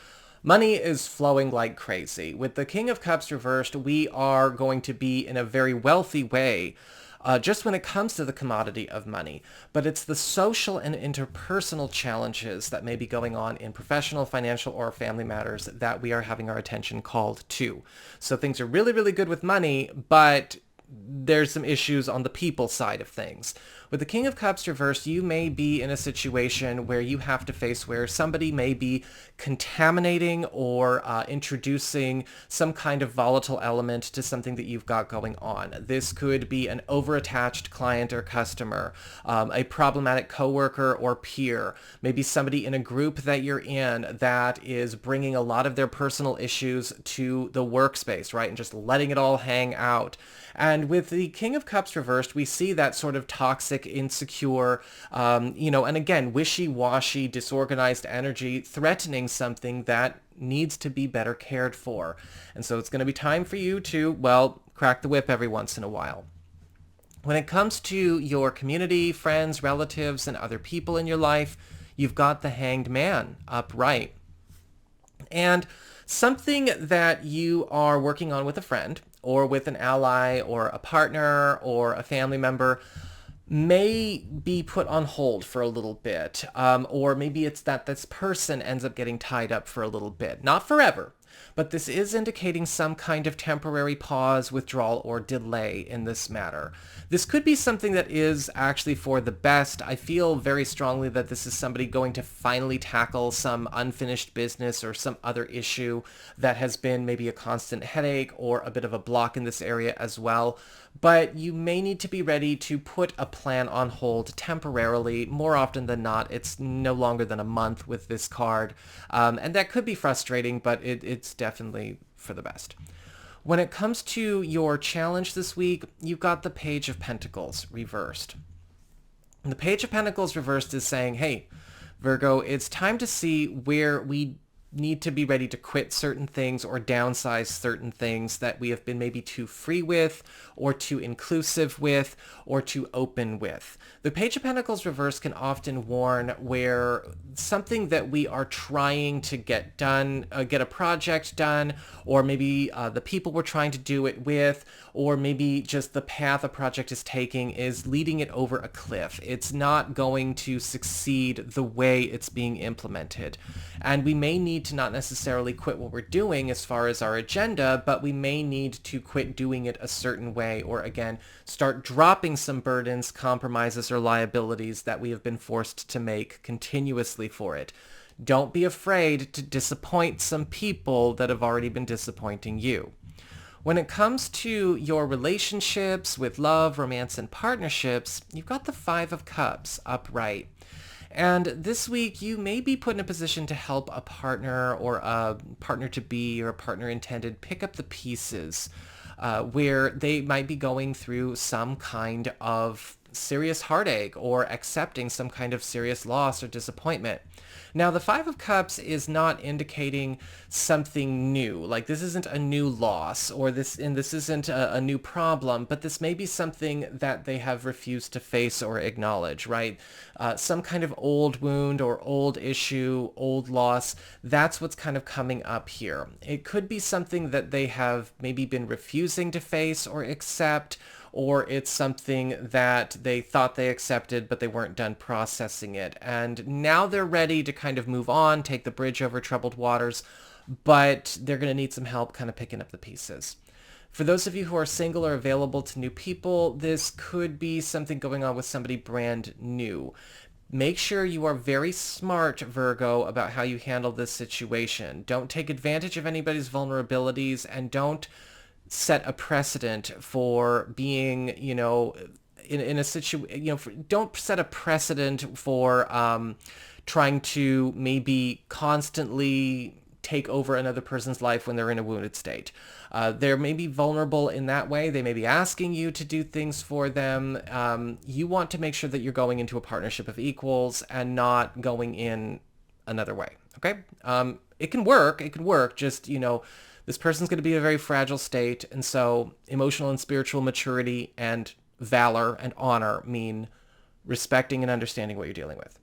Money is flowing like crazy. With the King of Cups reversed, we are going to be in a very wealthy way, just when it comes to the commodity of money. But it's the social and interpersonal challenges that may be going on in professional, financial, or family matters that we are having our attention called to. So things are really, really good with money, but there's some issues on the people side of things. With the King of Cups reversed, you may be in a situation where you have to face where somebody may be contaminating or introducing some kind of volatile element to something that you've got going on. This could be an over-attached client or customer, a problematic coworker or peer, maybe somebody in a group that you're in that is bringing a lot of their personal issues to the workspace, right, and just letting it all hang out. And with the King of Cups reversed, we see that sort of toxic, insecure, and again, wishy-washy, disorganized energy threatening something that needs to be better cared for. And so it's going to be time for you to, crack the whip every once in a while. When it comes to your community, friends, relatives, and other people in your life, you've got the Hanged Man upright. And something that you are working on with a friend or with an ally or a partner or a family member may be put on hold for a little bit. Or maybe it's that this person ends up getting tied up for a little bit. Not forever, but this is indicating some kind of temporary pause, withdrawal, or delay in this matter. This could be something that is actually for the best. I feel very strongly that this is somebody going to finally tackle some unfinished business or some other issue that has been maybe a constant headache or a bit of a block in this area as well. But you may need to be ready to put a plan on hold temporarily. More often than not, it's no longer than a month with this card. And that could be frustrating, but it's definitely for the best. When it comes to your challenge this week, you've got the Page of Pentacles reversed. And the Page of Pentacles reversed is saying, hey, Virgo, it's time to see where we need to be ready to quit certain things or downsize certain things that we have been maybe too free with or too inclusive with or too open with. The Page of Pentacles reverse can often warn where something that we are trying to get done, get a project done, or maybe the people we're trying to do it with, or maybe just the path a project is taking is leading it over a cliff. It's not going to succeed the way it's being implemented. And we may need to not necessarily quit what we're doing as far as our agenda, but we may need to quit doing it a certain way, or again, start dropping some burdens, compromises, or liabilities that we have been forced to make continuously for it. Don't be afraid to disappoint some people that have already been disappointing you. When it comes to your relationships with love, romance, and partnerships, you've got the Five of Cups upright. And this week, you may be put in a position to help a partner or a partner-to-be or a partner intended pick up the pieces where they might be going through some kind of serious heartache or accepting some kind of serious loss or disappointment. Now, the Five of Cups is not indicating something new. Like, this isn't a new loss, or this isn't a new problem, but this may be something that they have refused to face or acknowledge, right? Some kind of old wound or old issue, old loss, that's what's kind of coming up here. It could be something that they have maybe been refusing to face or accept, or it's something that they thought they accepted, but they weren't done processing it. And now they're ready to kind of move on, take the bridge over troubled waters, but they're going to need some help kind of picking up the pieces. For those of you who are single or available to new people, this could be something going on with somebody brand new. Make sure you are very smart, Virgo, about how you handle this situation. Don't take advantage of anybody's vulnerabilities, and don't set a precedent for being, in a situation, don't set a precedent for trying to maybe constantly take over another person's life when they're in a wounded state. They're maybe vulnerable in that way. They may be asking you to do things for them. You want to make sure that you're going into a partnership of equals and not going in another way. Okay? It can work. It can work. Just, this person's going to be in a very fragile state, and so emotional and spiritual maturity and valor and honor mean respecting and understanding what you're dealing with.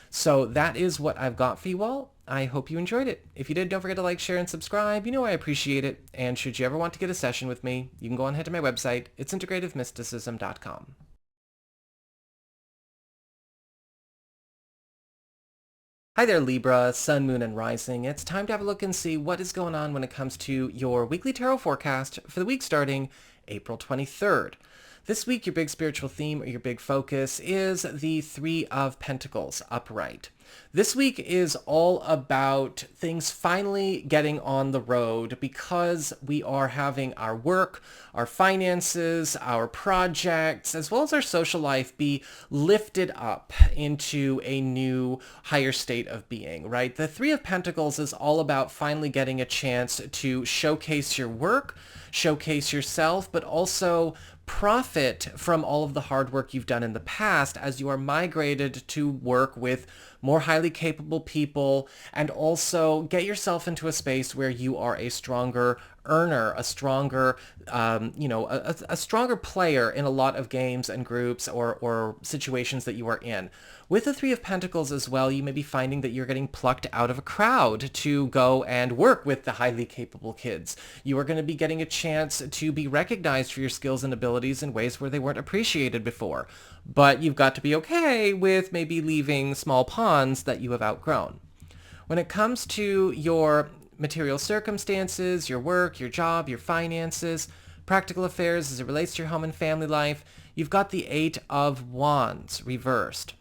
So that is what I've got for you all. I hope you enjoyed it. If you did, don't forget to like, share, and subscribe. I appreciate it. And should you ever want to get a session with me, you can go on ahead to my website. It's integrativemysticism.com. Hi there, Libra, Sun, Moon, and Rising. It's time to have a look and see what is going on when it comes to your weekly tarot forecast for the week starting April 23rd. This week, your big spiritual theme or your big focus is the Three of Pentacles upright. This week is all about things finally getting on the road because we are having our work, our finances, our projects, as well as our social life be lifted up into a new higher state of being, right? The Three of Pentacles is all about finally getting a chance to showcase your work, showcase yourself, but also profit from all of the hard work you've done in the past as you are migrated to work with more highly capable people, and also get yourself into a space where you are a stronger earner, a stronger, a stronger player in a lot of games and groups or situations that you are in. With the Three of Pentacles as well, you may be finding that you're getting plucked out of a crowd to go and work with the highly capable kids. You are going to be getting a chance to be recognized for your skills and abilities in ways where they weren't appreciated before. But you've got to be okay with maybe leaving small ponds that you have outgrown. When it comes to your material circumstances, your work, your job, your finances, practical affairs as it relates to your home and family life, you've got the Eight of Wands reversed.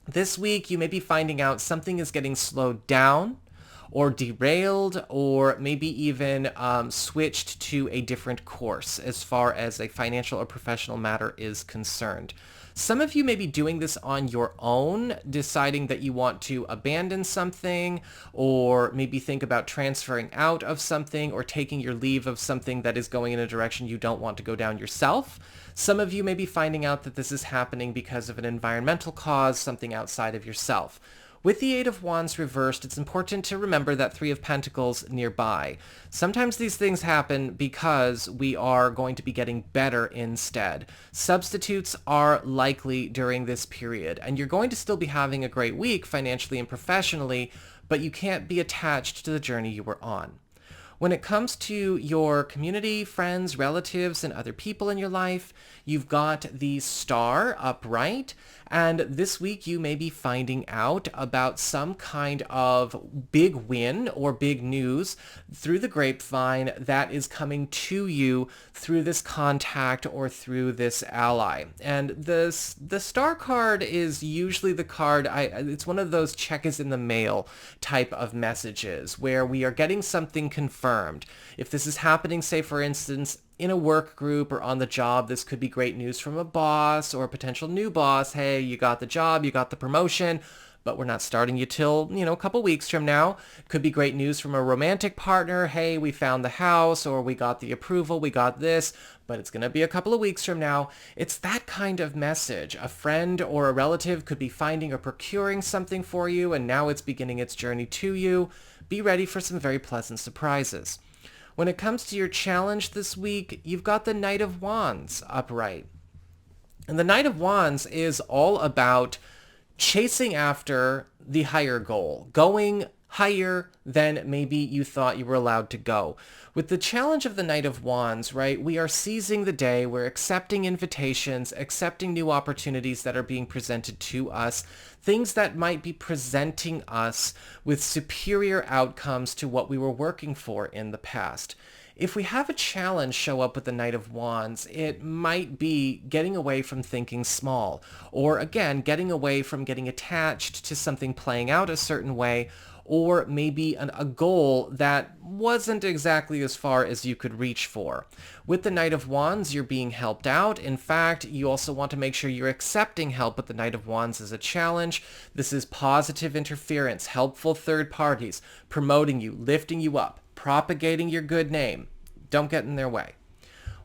This week, you may be finding out something is getting slowed down, or derailed, or maybe even switched to a different course as far as a financial or professional matter is concerned. Some of you may be doing this on your own, deciding that you want to abandon something, or maybe think about transferring out of something, or taking your leave of something that is going in a direction you don't want to go down yourself. Some of you may be finding out that this is happening because of an environmental cause, something outside of yourself. With the Eight of Wands reversed, it's important to remember that Three of Pentacles nearby. Sometimes these things happen because we are going to be getting better instead. Substitutes are likely during this period, and you're going to still be having a great week financially and professionally, but you can't be attached to the journey you were on. When it comes to your community, friends, relatives, and other people in your life, you've got the Star upright, and this week you may be finding out about some kind of big win or big news through the grapevine that is coming to you through this contact or through this ally. And the Star card is usually the card, it's one of those check is in the mail type of messages where we are getting something confirmed. If this is happening, say for instance, in a work group or on the job, this could be great news from a boss or a potential new boss. Hey, you got the job, you got the promotion, but we're not starting you till, a couple weeks from now. Could be great news from a romantic partner. Hey, we found the house, or we got the approval, we got this, but it's going to be a couple of weeks from now. It's that kind of message. A friend or a relative could be finding or procuring something for you, and now it's beginning its journey to you. Be ready for some very pleasant surprises. When it comes to your challenge this week, you've got the Knight of Wands upright. And the Knight of Wands is all about chasing after the higher goal, going higher than maybe you thought you were allowed to go. With the challenge of the Knight of Wands, right, we are seizing the day, we're accepting invitations, accepting new opportunities that are being presented to us, things that might be presenting us with superior outcomes to what we were working for in the past. If we have a challenge show up with the Knight of Wands, it might be getting away from thinking small, or again, getting away from getting attached to something playing out a certain way, or maybe a goal that wasn't exactly as far as you could reach for. With the Knight of Wands, you're being helped out. In fact, you also want to make sure you're accepting help with the Knight of Wands as a challenge. This is positive interference, helpful third parties, promoting you, lifting you up, propagating your good name. Don't get in their way.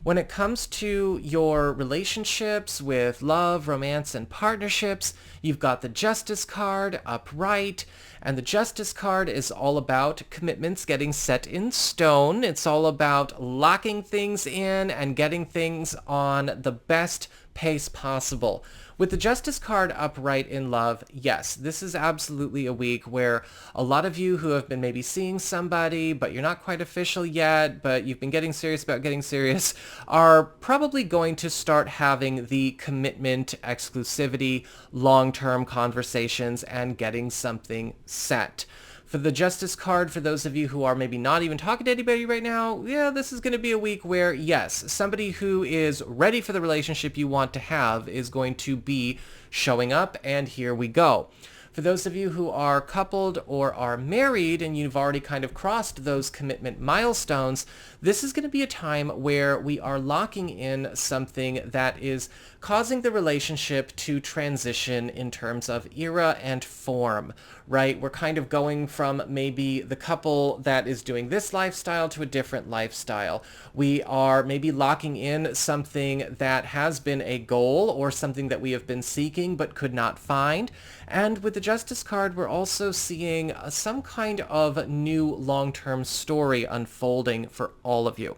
When it comes to your relationships with love, romance, and partnerships, you've got the Justice card upright, and the Justice card is all about commitments getting set in stone. It's all about locking things in and getting things on the best pace possible. With the Justice card upright in love, yes, this is absolutely a week where a lot of you who have been maybe seeing somebody, but you're not quite official yet, but you've been getting serious about getting serious, are probably going to start having the commitment, exclusivity, long-term conversations, and getting something set. For the Justice card, for those of you who are maybe not even talking to anybody right now, yeah, this is going to be a week where, yes, somebody who is ready for the relationship you want to have is going to be showing up, and here we go. For those of you who are coupled or are married and you've already kind of crossed those commitment milestones, this is going to be a time where we are locking in something that is causing the relationship to transition in terms of era and form, right? We're kind of going from maybe the couple that is doing this lifestyle to a different lifestyle. We are maybe locking in something that has been a goal or something that we have been seeking but could not find. And with the Justice card, we're also seeing some kind of new long-term story unfolding for all of you.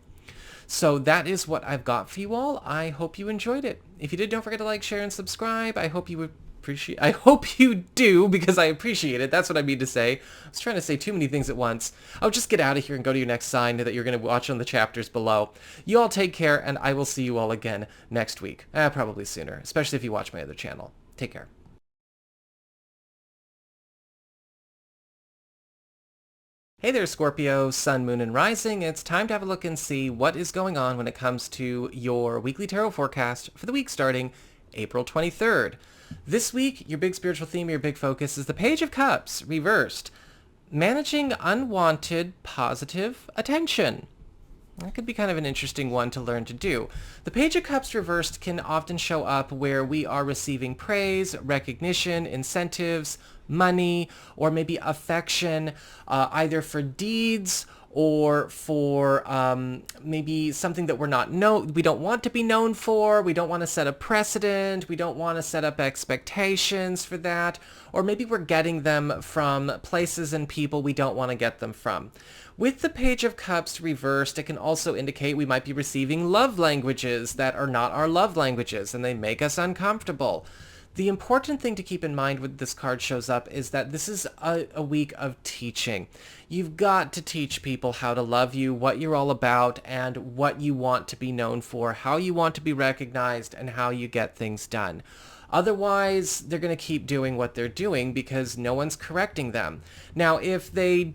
So that is what I've got for you all. I hope you enjoyed it. If you did, don't forget to like, share, and subscribe. I hope you do, because I appreciate it. That's what I mean to say. I was trying to say too many things at once. Oh, just get out of here and go to your next sign that you're going to watch on the chapters below. You all take care, and I will see you all again next week. Probably sooner, especially if you watch my other channel. Take care. Hey there, Scorpio, Sun, Moon, and Rising. It's time to have a look and see what is going on when it comes to your weekly tarot forecast for the week starting April 23rd. This week, your big spiritual theme, your big focus is the Page of Cups reversed. managing unwanted positive attention. That could be kind of an interesting one to learn to do. The Page of Cups reversed can often show up where we are receiving praise, recognition, incentives, money, or maybe affection, either for deeds or for maybe something that we don't want to be known for. We don't want to set a precedent. We don't want to set up expectations for that. Or maybe we're getting them from places and people we don't want to get them from. With the Page of Cups reversed, it can also indicate we might be receiving love languages that are not our love languages, and they make us uncomfortable. The important thing to keep in mind when this card shows up is that this is a week of teaching. You've got to teach people how to love you, what you're all about, and what you want to be known for, how you want to be recognized, and how you get things done. Otherwise, they're going to keep doing what they're doing because no one's correcting them. Now, if they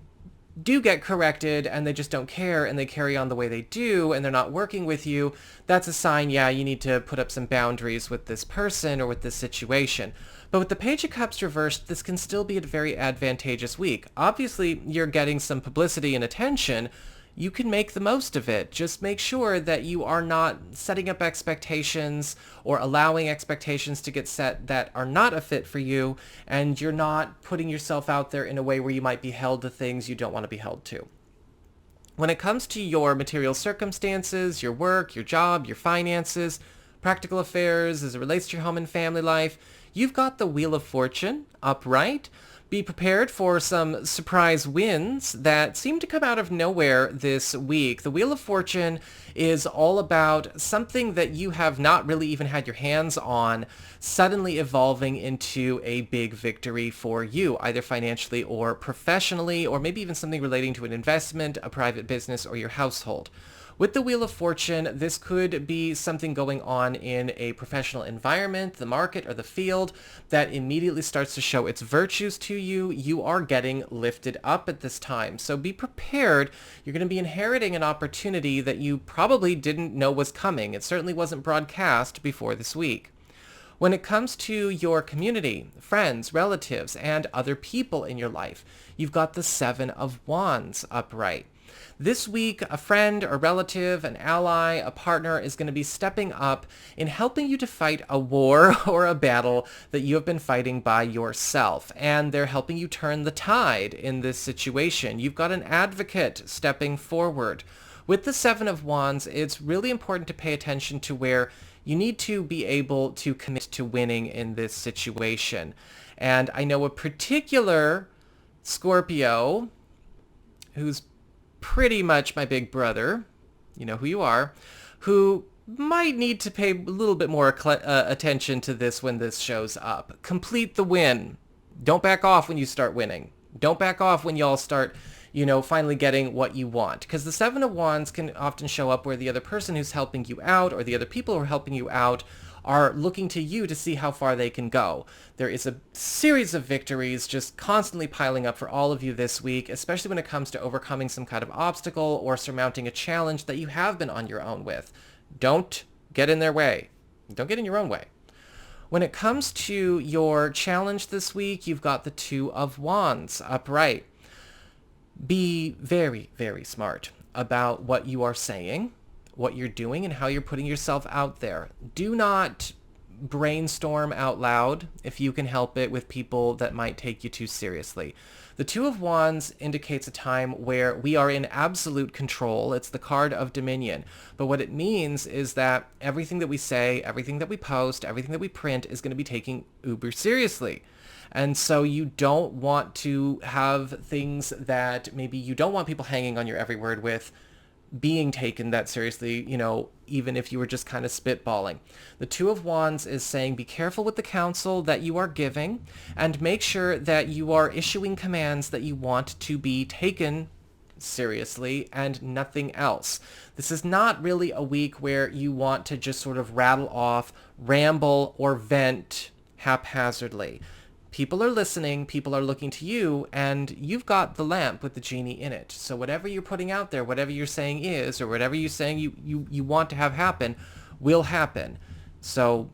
do get corrected and they just don't care and they carry on the way they do and they're not working with you, that's a sign, yeah, you need to put up some boundaries with this person or with this situation. But with the Page of Cups reversed, this can still be a very advantageous week. Obviously, you're getting some publicity and attention. You can make the most of it. Just make sure that you are not setting up expectations or allowing expectations to get set that are not a fit for you, and you're not putting yourself out there in a way where you might be held to things you don't want to be held to. When it comes to your material circumstances, your work, your job, your finances, practical affairs, as it relates to your home and family life, you've got the Wheel of Fortune upright. Be prepared for some surprise wins that seem to come out of nowhere this week. The Wheel of Fortune is all about something that you have not really even had your hands on suddenly evolving into a big victory for you, either financially or professionally, or maybe even something relating to an investment, a private business, or your household. With the Wheel of Fortune, this could be something going on in a professional environment, the market, or the field that immediately starts to show its virtues to you. You are getting lifted up at this time. So be prepared. You're going to be inheriting an opportunity that you probably didn't know was coming. It certainly wasn't broadcast before this week. When it comes to your community, friends, relatives, and other people in your life, you've got the Seven of Wands upright. This week, a friend, a relative, an ally, a partner is going to be stepping up in helping you to fight a war or a battle that you have been fighting by yourself. And they're helping you turn the tide in this situation. You've got an advocate stepping forward. With the Seven of Wands, it's really important to pay attention to where you need to be able to commit to winning in this situation. And I know a particular Scorpio who's pretty much my big brother, you know who you are, who might need to pay a little bit more attention to this when this shows up. Complete the win. Don't back off when you start winning. Don't back off when y'all start, finally getting what you want. Because the Seven of Wands can often show up where the other person who's helping you out or the other people who are helping you out are looking to you to see how far they can go. There is a series of victories just constantly piling up for all of you this week, especially when it comes to overcoming some kind of obstacle or surmounting a challenge that you have been on your own with. Don't get in their way. Don't get in your own way. When it comes to your challenge this week, you've got the Two of Wands upright. Be very, very smart about what you are saying, what you're doing, and how you're putting yourself out there. Do not brainstorm out loud if you can help it with people that might take you too seriously. The Two of Wands indicates a time where we are in absolute control. It's the card of dominion. But what it means is that everything that we say, everything that we post, everything that we print is going to be taken uber seriously. And so you don't want to have things that maybe you don't want people hanging on your every word with being taken that seriously, even if you were just kind of spitballing. The Two of Wands is saying be careful with the counsel that you are giving and make sure that you are issuing commands that you want to be taken seriously and nothing else. This is not really a week where you want to just sort of rattle off, ramble, or vent haphazardly. People are listening, people are looking to you, and you've got the lamp with the genie in it. So whatever you're putting out there, whatever you're saying is, or whatever you're saying you want to have happen, will happen. So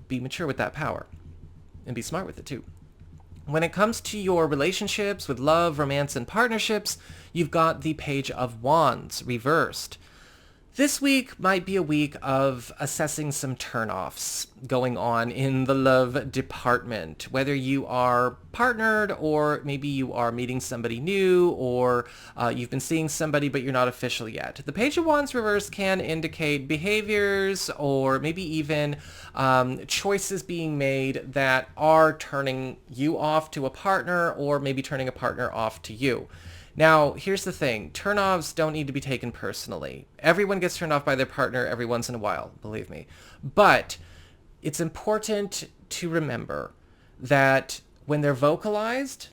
be mature with that power. And be smart with it too. When it comes to your relationships with love, romance, and partnerships, you've got the Page of Wands reversed. This week might be a week of assessing some turnoffs going on in the love department, whether you are partnered or maybe you are meeting somebody new or you've been seeing somebody but you're not official yet. The Page of Wands reverse can indicate behaviors or maybe even choices being made that are turning you off to a partner or maybe turning a partner off to you. Now, here's the thing. Turn-offs don't need to be taken personally. Everyone gets turned off by their partner every once in a while, believe me. But it's important to remember that when they're vocalized,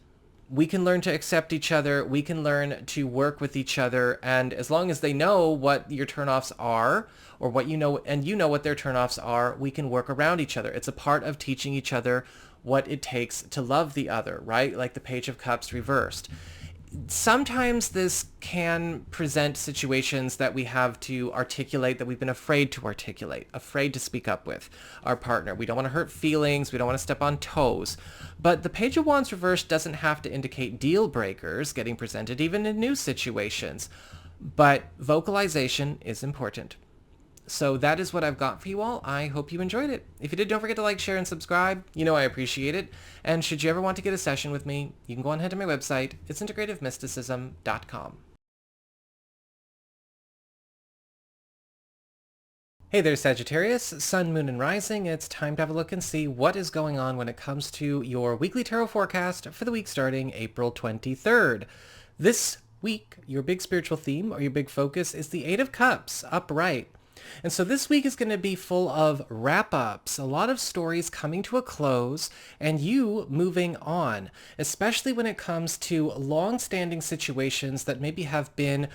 we can learn to accept each other, we can learn to work with each other, and as long as they know what your turn-offs are, or what you know, and you know what their turn-offs are, we can work around each other. It's a part of teaching each other what it takes to love the other, right? Like the Page of Cups reversed. Sometimes this can present situations that we have to articulate that we've been afraid to articulate, afraid to speak up with our partner. We don't want to hurt feelings. We don't want to step on toes. But the Page of Wands reversed doesn't have to indicate deal breakers getting presented even in new situations. But vocalization is important. So that is what I've got for you all. I hope you enjoyed it. If you did, don't forget to like, share, and subscribe. You know I appreciate it. And should you ever want to get a session with me, you can go on ahead to my website. It's integrativemysticism.com. Hey there, Sagittarius, Sun, Moon, and Rising. It's time to have a look and see what is going on when it comes to your weekly tarot forecast for the week starting April 23rd. This week, your big spiritual theme or your big focus is the Eight of Cups, upright. And so this week is going to be full of wrap-ups, a lot of stories coming to a close, and you moving on, especially when it comes to long-standing situations that maybe have been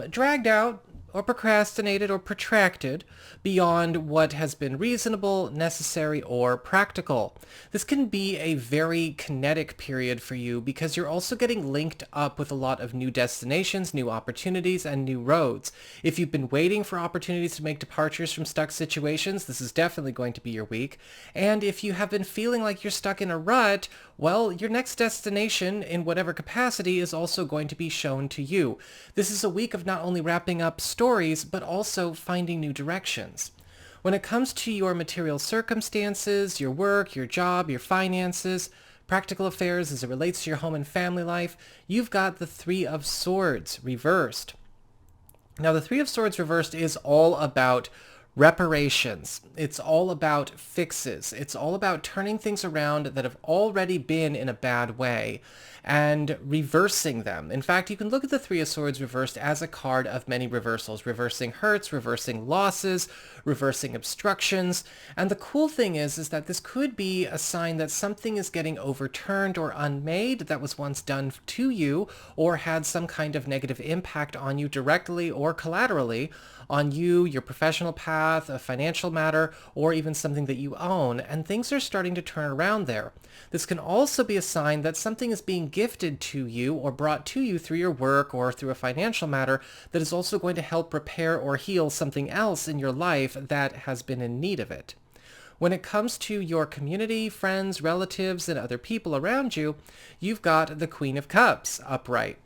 dragged out or procrastinated or protracted beyond what has been reasonable, necessary, or practical. This can be a very kinetic period for you because you're also getting linked up with a lot of new destinations, new opportunities, and new roads. If you've been waiting for opportunities to make departures from stuck situations, this is definitely going to be your week. And if you have been feeling like you're stuck in a rut, well, your next destination in whatever capacity is also going to be shown to you. This is a week of not only wrapping up stories, but also finding new directions. When it comes to your material circumstances, your work, your job, your finances, practical affairs as it relates to your home and family life, you've got the Three of Swords reversed. Now, the Three of Swords reversed is all about reparations. It's all about fixes. It's all about turning things around that have already been in a bad way and reversing them. In fact, you can look at the Three of Swords reversed as a card of many reversals, reversing hurts, reversing losses, reversing obstructions. And the cool thing is that this could be a sign that something is getting overturned or unmade that was once done to you or had some kind of negative impact on you directly or collaterally on you, your professional path, a financial matter, or even something that you own, and things are starting to turn around there. This can also be a sign that something is being gifted to you or brought to you through your work or through a financial matter that is also going to help repair or heal something else in your life that has been in need of it. When it comes to your community, friends, relatives, and other people around you, you've got the Queen of Cups upright.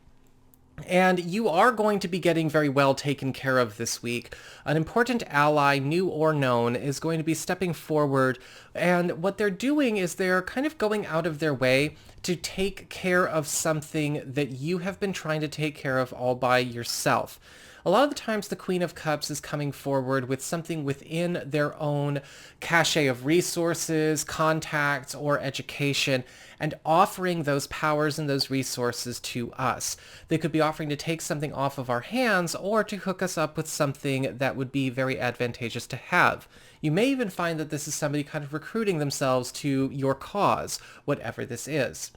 And you are going to be getting very well taken care of this week. An important ally, new or known, is going to be stepping forward. And what they're doing is they're kind of going out of their way to take care of something that you have been trying to take care of all by yourself. A lot of the times the Queen of Cups is coming forward with something within their own cachet of resources, contacts, or education, and offering those powers and those resources to us. They could be offering to take something off of our hands or to hook us up with something that would be very advantageous to have. You may even find that this is somebody kind of recruiting themselves to your cause, whatever this is.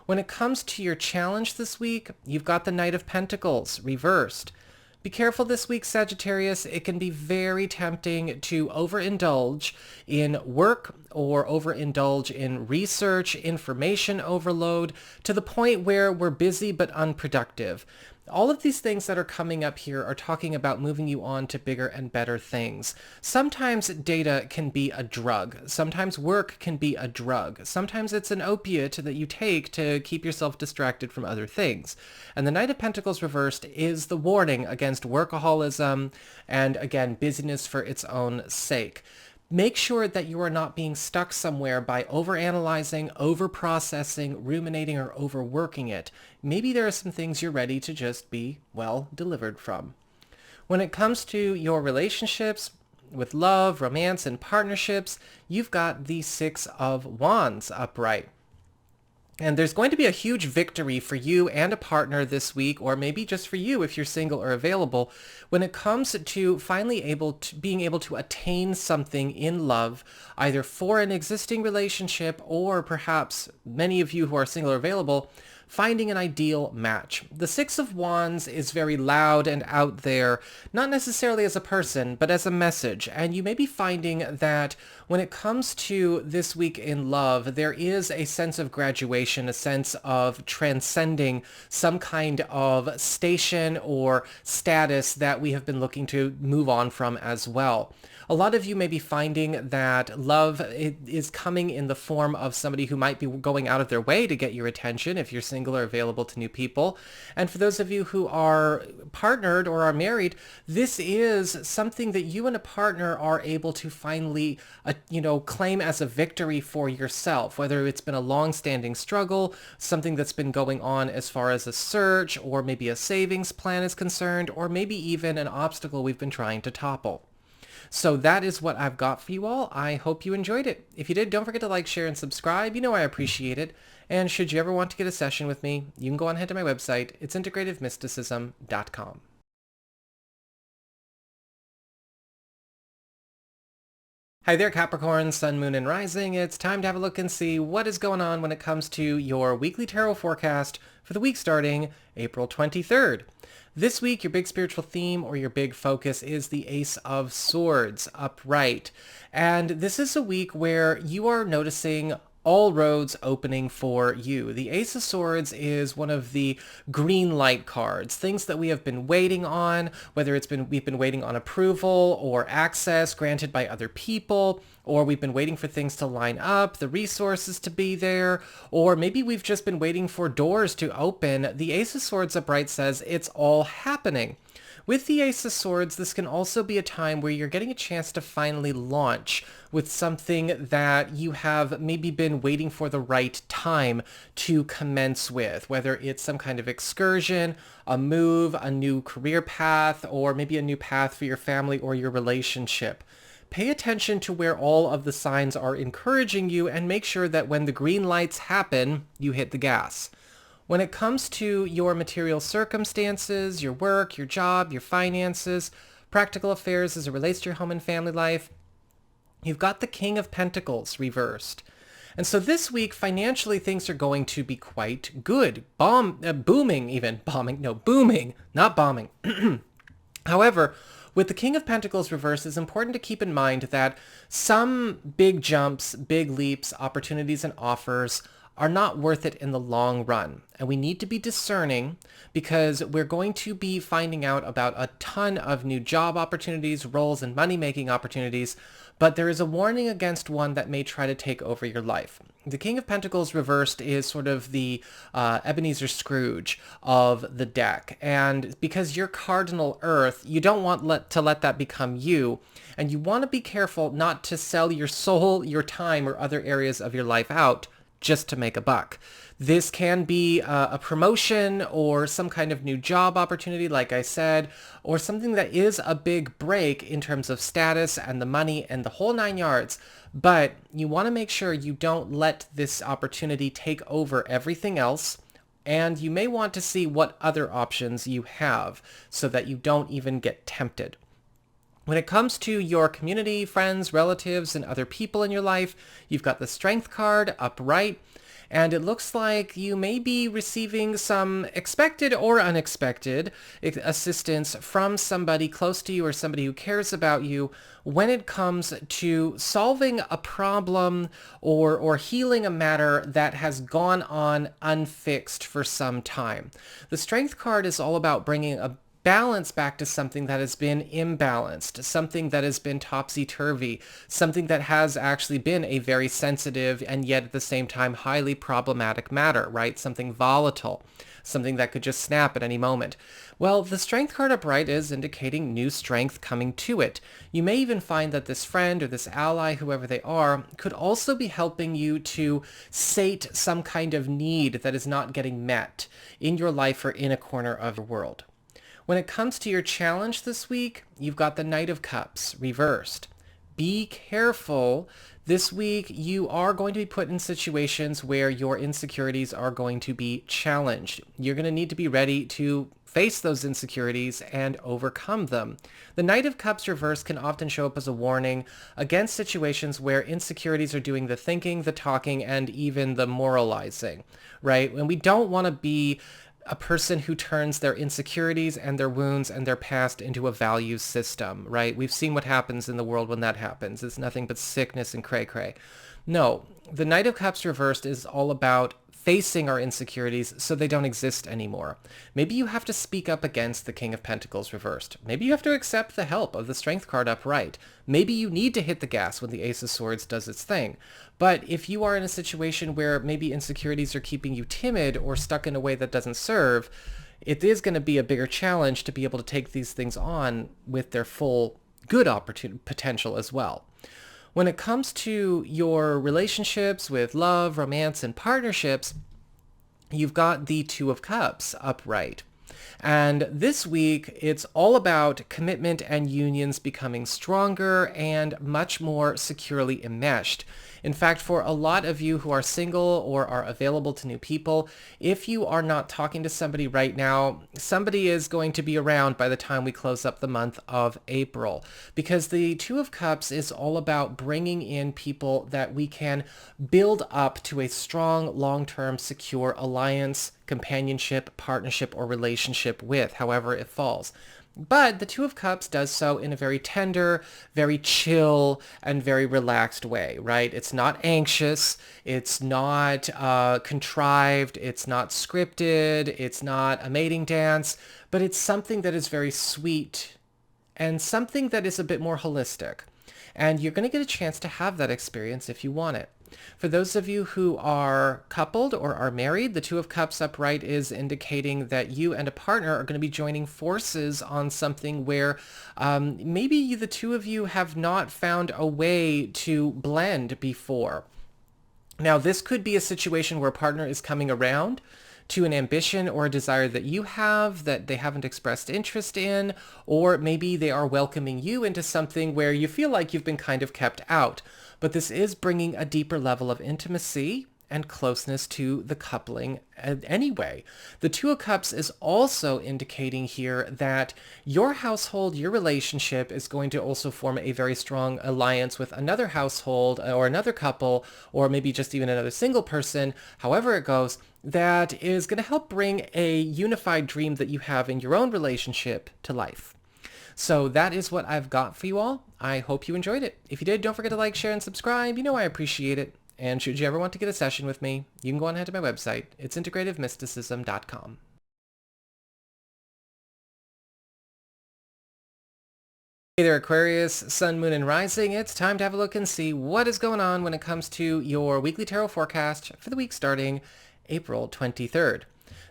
When it comes to your challenge this week, you've got the Knight of Pentacles reversed. Be careful this week, Sagittarius. It can be very tempting to overindulge in work or overindulge in research, information overload, to the point where we're busy but unproductive. All of these things that are coming up here are talking about moving you on to bigger and better things. Sometimes data can be a drug. Sometimes work can be a drug. Sometimes it's an opiate that you take to keep yourself distracted from other things. And the Knight of Pentacles reversed is the warning against workaholism and, again, busyness for its own sake. Make sure that you are not being stuck somewhere by overanalyzing, overprocessing, ruminating, or overworking it. Maybe there are some things you're ready to just be, well, delivered from. When it comes to your relationships, with love, romance, and partnerships, you've got the Six of Wands upright. And there's going to be a huge victory for you and a partner this week, or maybe just for you if you're single or available, when it comes to being able to attain something in love, either for an existing relationship or perhaps many of you who are single or available, finding an ideal match. The Six of Wands is very loud and out there, not necessarily as a person, but as a message. And you may be finding that when it comes to this week in love, there is a sense of graduation, a sense of transcending some kind of station or status that we have been looking to move on from as well. A lot of you may be finding that love is coming in the form of somebody who might be going out of their way to get your attention if you're single or available to new people. And for those of you who are partnered or are married, this is something that you and a partner are able to finally, claim as a victory for yourself, whether it's been a long-standing struggle, something that's been going on as far as a search, or maybe a savings plan is concerned, or maybe even an obstacle we've been trying to topple. So that is what I've got for you all. I hope you enjoyed it. If you did, don't forget to like, share, and subscribe. You know I appreciate it. And should you ever want to get a session with me, you can go on ahead to my website. It's integrativemysticism.com. Hi there, Capricorn, Sun, Moon, and Rising. It's time to have a look and see what is going on when it comes to your weekly tarot forecast for the week starting April 23rd. This week, your big spiritual theme or your big focus is the Ace of Swords upright. And this is a week where you are noticing all roads opening for you. The Ace of Swords is one of the green light cards, things that we have been waiting on, whether we've been waiting on approval or access granted by other people, or we've been waiting for things to line up, the resources to be there, or maybe we've just been waiting for doors to open. The Ace of Swords upright says it's all happening. With the Ace of Swords, this can also be a time where you're getting a chance to finally launch with something that you have maybe been waiting for the right time to commence with, whether it's some kind of excursion, a move, a new career path, or maybe a new path for your family or your relationship. Pay attention to where all of the signs are encouraging you and make sure that when the green lights happen, you hit the gas. When it comes to your material circumstances, your work, your job, your finances, practical affairs as it relates to your home and family life, you've got the King of Pentacles reversed. And so this week, financially, things are going to be quite good. Booming, not bombing. However, with the King of Pentacles reversed, it's important to keep in mind that some big jumps, big leaps, opportunities, and offers are not worth it in the long run. And we need to be discerning because we're going to be finding out about a ton of new job opportunities, roles, and money-making opportunities, but there is a warning against one that may try to take over your life. The King of Pentacles reversed is sort of the Ebenezer Scrooge of the deck. And because you're cardinal Earth, you don't want to let that become you. And you want to be careful not to sell your soul, your time, or other areas of your life out just to make a buck. This can be a promotion or some kind of new job opportunity, like I said, or something that is a big break in terms of status and the money and the whole 9 yards. But you want to make sure you don't let this opportunity take over everything else. And you may want to see what other options you have so that you don't even get tempted. When it comes to your community, friends, relatives, and other people in your life, you've got the Strength card upright. And it looks like you may be receiving some expected or unexpected assistance from somebody close to you or somebody who cares about you when it comes to solving a problem or healing a matter that has gone on unfixed for some time. The Strength card is all about bringing a balance back to something that has been imbalanced, something that has been topsy-turvy, something that has actually been a very sensitive and yet at the same time highly problematic matter, right? Something volatile, something that could just snap at any moment. Well, the Strength card upright is indicating new strength coming to it. You may even find that this friend or this ally, whoever they are, could also be helping you to sate some kind of need that is not getting met in your life or in a corner of the world. When it comes to your challenge this week, you've got the Knight of Cups reversed. Be careful. This week, you are going to be put in situations where your insecurities are going to be challenged. You're going to need to be ready to face those insecurities and overcome them. The Knight of Cups reversed can often show up as a warning against situations where insecurities are doing the thinking, the talking, and even the moralizing, right? And we don't want to be a person who turns their insecurities and their wounds and their past into a value system, right? We've seen what happens in the world when that happens. It's nothing but sickness and cray-cray. No, the Knight of Cups reversed is all about facing our insecurities so they don't exist anymore. Maybe you have to speak up against the King of Pentacles reversed. Maybe you have to accept the help of the Strength card upright. Maybe you need to hit the gas when the Ace of Swords does its thing. But if you are in a situation where maybe insecurities are keeping you timid or stuck in a way that doesn't serve, it is going to be a bigger challenge to be able to take these things on with their full good potential as well. When it comes to your relationships with love, romance, and partnerships, you've got the Two of Cups upright. And this week, it's all about commitment and unions becoming stronger and much more securely enmeshed. In fact, for a lot of you who are single or are available to new people, if you are not talking to somebody right now, somebody is going to be around by the time we close up the month of April. Because the Two of Cups is all about bringing in people that we can build up to a strong, long-term, secure alliance, companionship, partnership, or relationship with, however it falls. But the Two of Cups does so in a very tender, very chill, and very relaxed way, right? It's not anxious, it's not contrived, it's not scripted, it's not a mating dance, but it's something that is very sweet and something that is a bit more holistic. And you're going to get a chance to have that experience if you want it. For those of you who are coupled or are married, the Two of Cups upright is indicating that you and a partner are going to be joining forces on something where maybe the two of you have not found a way to blend before. Now, this could be a situation where a partner is coming around to an ambition or a desire that you have that they haven't expressed interest in, or maybe they are welcoming you into something where you feel like you've been kind of kept out. But this is bringing a deeper level of intimacy and closeness to the coupling anyway. The Two of Cups is also indicating here that your household, your relationship is going to also form a very strong alliance with another household or another couple, or maybe just even another single person, however it goes, that is going to help bring a unified dream that you have in your own relationship to life. So that is what I've got for you all. I hope you enjoyed it. If you did, don't forget to like, share, and subscribe. You know I appreciate it. And should you ever want to get a session with me, you can go on ahead to my website. It's integrativemysticism.com. Hey there, Aquarius, Sun, Moon, and Rising. It's time to have a look and see what is going on when it comes to your weekly tarot forecast for the week starting April 23rd.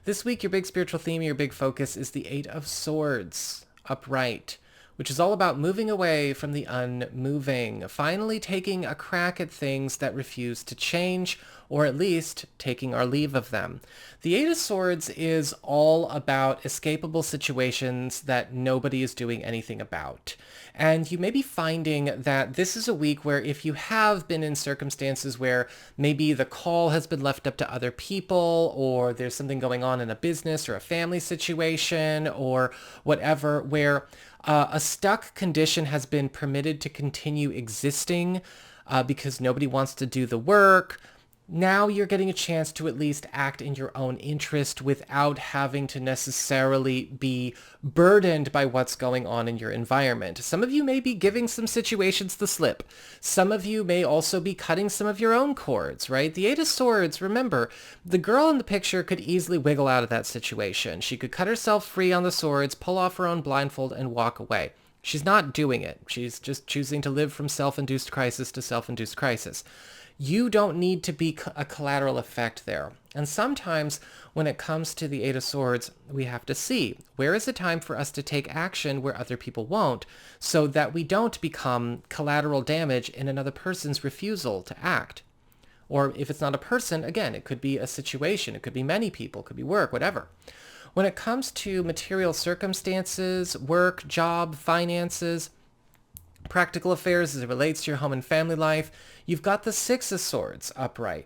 This week, your big spiritual theme, your big focus is the Eight of Swords upright, which is all about moving away from the unmoving, finally taking a crack at things that refuse to change, or at least taking our leave of them. The Eight of Swords is all about escapable situations that nobody is doing anything about. And you may be finding that this is a week where if you have been in circumstances where maybe the call has been left up to other people, or there's something going on in a business or a family situation or whatever, where a stuck condition has been permitted to continue existing because nobody wants to do the work, now you're getting a chance to at least act in your own interest without having to necessarily be burdened by what's going on in your environment. Some of you may be giving some situations the slip. Some of you may also be cutting some of your own cords, right? The Eight of Swords, remember, the girl in the picture could easily wiggle out of that situation. She could cut herself free on the swords, pull off her own blindfold, and walk away. She's not doing it. She's just choosing to live from self-induced crisis to self-induced crisis. You don't need to be a collateral effect there. And sometimes when it comes to the Eight of Swords, we have to see where is the time for us to take action where other people won't, so that we don't become collateral damage in another person's refusal to act. Or if it's not a person, again, it could be a situation, it could be many people, it could be work, whatever. When it comes to material circumstances, work, job, finances, practical affairs as it relates to your home and family life, you've got the Six of Swords upright.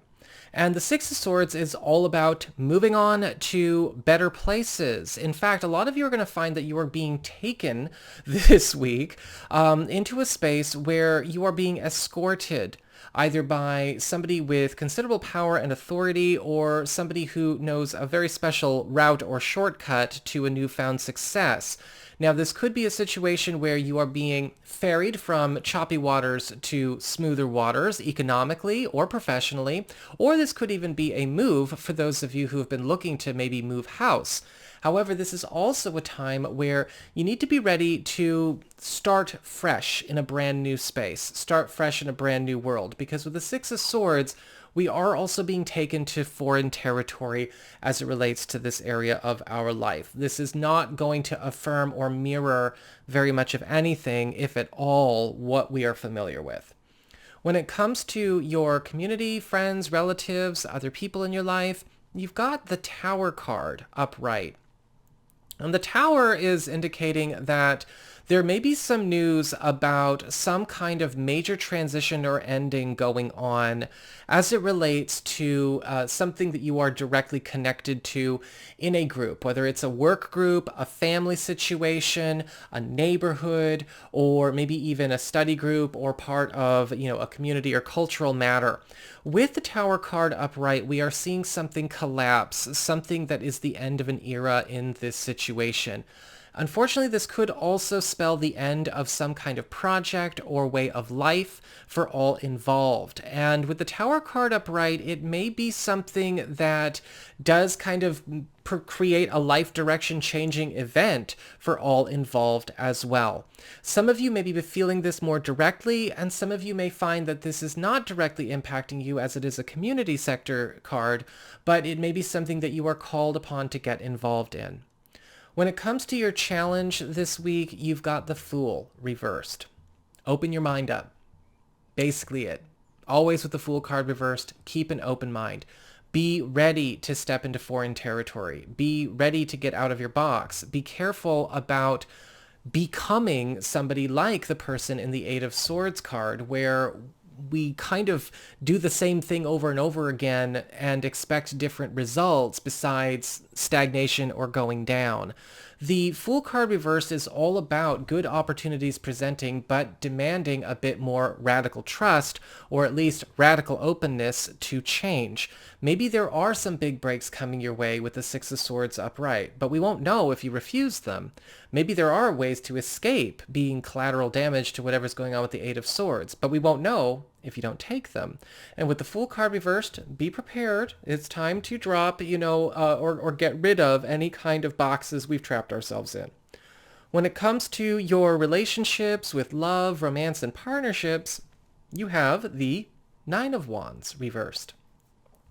And the Six of Swords is all about moving on to better places. In fact, a lot of you are going to find that you are being taken this week into a space where you are being escorted either by somebody with considerable power and authority or somebody who knows a very special route or shortcut to a newfound success. Now, this could be a situation where you are being ferried from choppy waters to smoother waters economically or professionally, or this could even be a move for those of you who have been looking to maybe move house. However, this is also a time where you need to be ready to start fresh in a brand new space, start fresh in a brand new world, because with the Six of Swords, we are also being taken to foreign territory as it relates to this area of our life. This is not going to affirm or mirror very much of anything, if at all, what we are familiar with. When it comes to your community, friends, relatives, other people in your life, you've got the Tower card upright. And the Tower is indicating that there may be some news about some kind of major transition or ending going on as it relates to something that you are directly connected to in a group, whether it's a work group, a family situation, a neighborhood, or maybe even a study group or part of, a community or cultural matter. With the Tower card upright, we are seeing something collapse, something that is the end of an era in this situation. Unfortunately, this could also spell the end of some kind of project or way of life for all involved. And with the Tower card upright, it may be something that does kind of create a life direction changing event for all involved as well. Some of you may be feeling this more directly, and some of you may find that this is not directly impacting you as it is a community sector card, but it may be something that you are called upon to get involved in. When it comes to your challenge this week, you've got the Fool reversed. Open your mind up. Basically it. Always with the Fool card reversed, keep an open mind. Be ready to step into foreign territory. Be ready to get out of your box. Be careful about becoming somebody like the person in the Eight of Swords card, where we kind of do the same thing over and over again and expect different results besides stagnation or going down. The Fool card reversed is all about good opportunities presenting, but demanding a bit more radical trust, or at least radical openness to change. Maybe there are some big breaks coming your way with the Six of Swords upright, but we won't know if you refuse them. Maybe there are ways to escape being collateral damage to whatever's going on with the Eight of Swords, but we won't know if you don't take them. And with the Fool card reversed, be prepared. It's time to drop, or get rid of any kind of boxes we've trapped ourselves in. When it comes to your relationships with love, romance, and partnerships, you have the Nine of Wands reversed.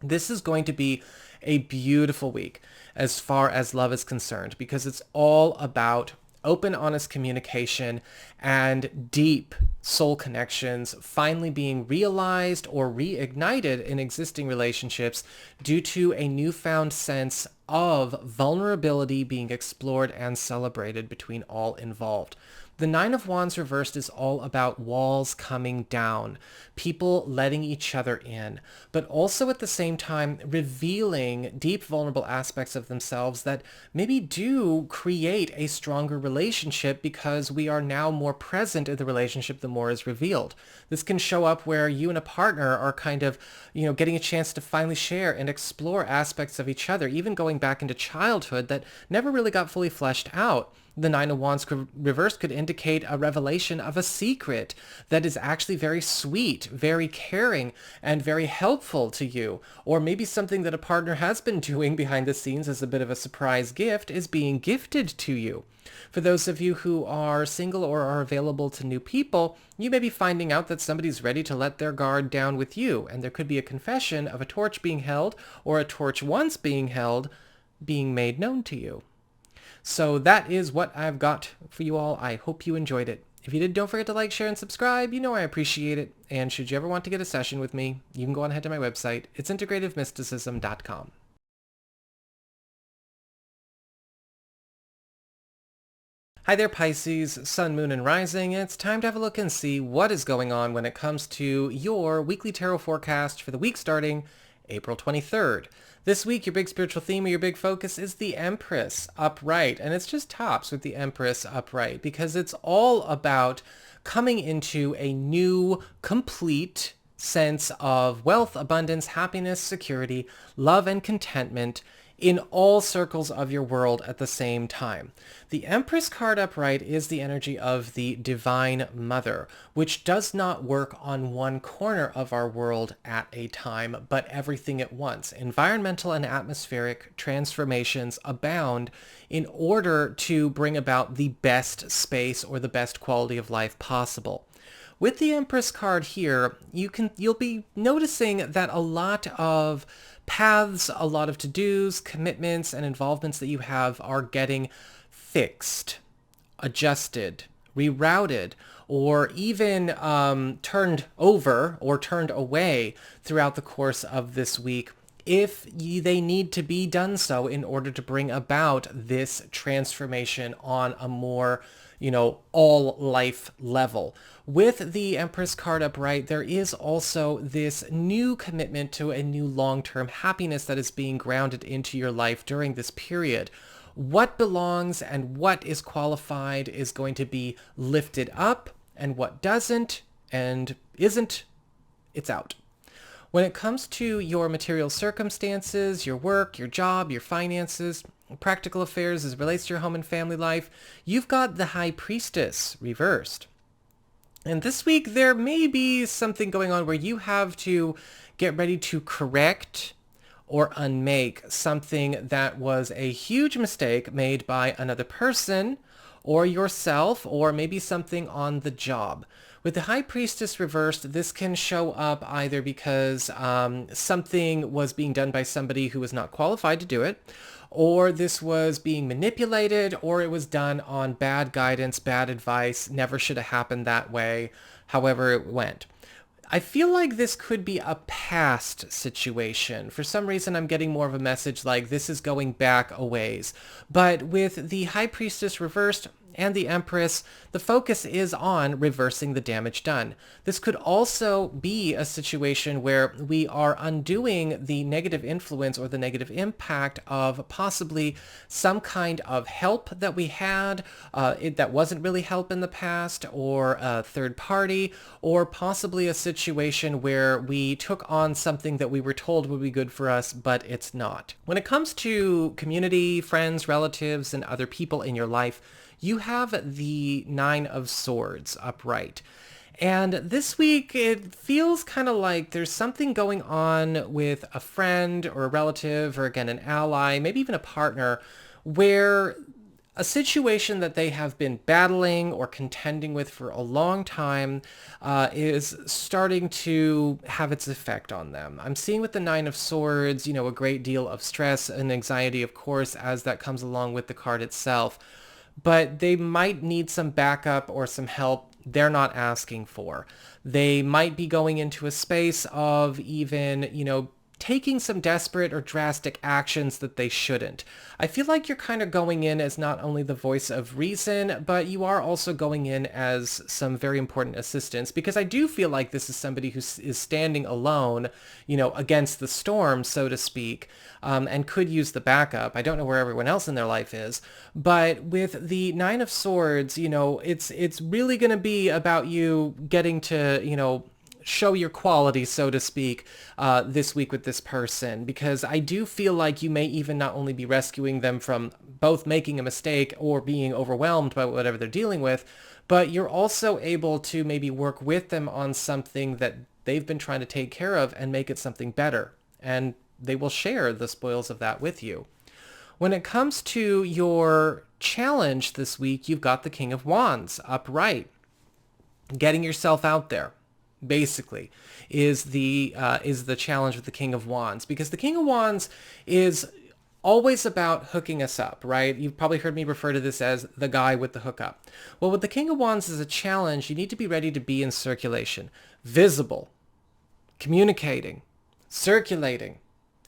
This is going to be a beautiful week as far as love is concerned, because it's all about open, honest communication and deep soul connections finally being realized or reignited in existing relationships due to a newfound sense of vulnerability being explored and celebrated between all involved. The Nine of Wands reversed is all about walls coming down, people letting each other in, but also at the same time revealing deep vulnerable aspects of themselves that maybe do create a stronger relationship because we are now more present in the relationship the more is revealed. This can show up where you and a partner are kind of, getting a chance to finally share and explore aspects of each other, even going back into childhood that never really got fully fleshed out. The Nine of Wands reversed could indicate a revelation of a secret that is actually very sweet, very caring, and very helpful to you. Or maybe something that a partner has been doing behind the scenes as a bit of a surprise gift is being gifted to you. For those of you who are single or are available to new people, you may be finding out that somebody's ready to let their guard down with you, and there could be a confession of a torch being held or a torch once being held being made known to you. So that is what I've got for you all. I hope you enjoyed it. If you did, don't forget to like, share, and subscribe. You know I appreciate it. And should you ever want to get a session with me, you can go on ahead to my website. It's integrativemysticism.com. Hi there, Pisces, Sun, Moon, and Rising. It's time to have a look and see what is going on when it comes to your weekly tarot forecast for the week starting April 23rd. This week, your big spiritual theme or your big focus is the Empress upright, and it's just tops with the Empress upright because it's all about coming into a new, complete sense of wealth, abundance, happiness, security, love, and contentment in all circles of your world at the same time. The Empress card upright is the energy of the Divine Mother, which does not work on one corner of our world at a time, but everything at once. Environmental and atmospheric transformations abound in order to bring about the best space or the best quality of life possible. With the Empress card here, you'll be noticing that a lot of paths, a lot of to-dos, commitments, and involvements that you have are getting fixed, adjusted, rerouted, or even turned over or turned away throughout the course of this week if they need to be done so in order to bring about this transformation on a more all life level. With the Empress card upright, there is also this new commitment to a new long-term happiness that is being grounded into your life during this period. What belongs and what is qualified is going to be lifted up, and what doesn't and isn't, it's out. When it comes to your material circumstances, your work, your job, your finances, practical affairs as it relates to your home and family life, you've got the High Priestess reversed. And this week there may be something going on where you have to get ready to correct or unmake something that was a huge mistake made by another person or yourself, or maybe something on the job. With the High Priestess reversed, this can show up either because something was being done by somebody who was not qualified to do it, or this was being manipulated, or it was done on bad guidance, bad advice, never should have happened that way, however it went. I feel like this could be a past situation. For some reason, I'm getting more of a message like this is going back a ways. But with the High Priestess reversed and the Empress, the focus is on reversing the damage done. This could also be a situation where we are undoing the negative influence or the negative impact of possibly some kind of help that we had that wasn't really help in the past, or a third party, or possibly a situation where we took on something that we were told would be good for us, but it's not. When it comes to community, friends, relatives, and other people in your life, you have the Nine of Swords upright. And this week, it feels kind of like there's something going on with a friend or a relative, or again, an ally, maybe even a partner, where a situation that they have been battling or contending with for a long time is starting to have its effect on them. I'm seeing with the Nine of Swords, a great deal of stress and anxiety, of course, as that comes along with the card itself. But they might need some backup or some help they're not asking for. They might be going into a space of even, taking some desperate or drastic actions that they shouldn't. I feel like you're kind of going in as not only the voice of reason, but you are also going in as some very important assistance, because I do feel like this is somebody who is standing alone, against the storm, so to speak, and could use the backup. I don't know where everyone else in their life is, but with the Nine of Swords, it's really going to be about you getting to, show your quality, so to speak, this week with this person, because I do feel like you may even not only be rescuing them from both making a mistake or being overwhelmed by whatever they're dealing with, but you're also able to maybe work with them on something that they've been trying to take care of and make it something better. And they will share the spoils of that with you. When it comes to your challenge this week, you've got the King of Wands upright. Getting yourself out there, basically, is the challenge with the King of Wands, because the King of Wands is always about hooking us up, right? You've probably heard me refer to this as the guy with the hookup. Well, with the King of Wands as a challenge, you need to be ready to be in circulation, visible, communicating, circulating,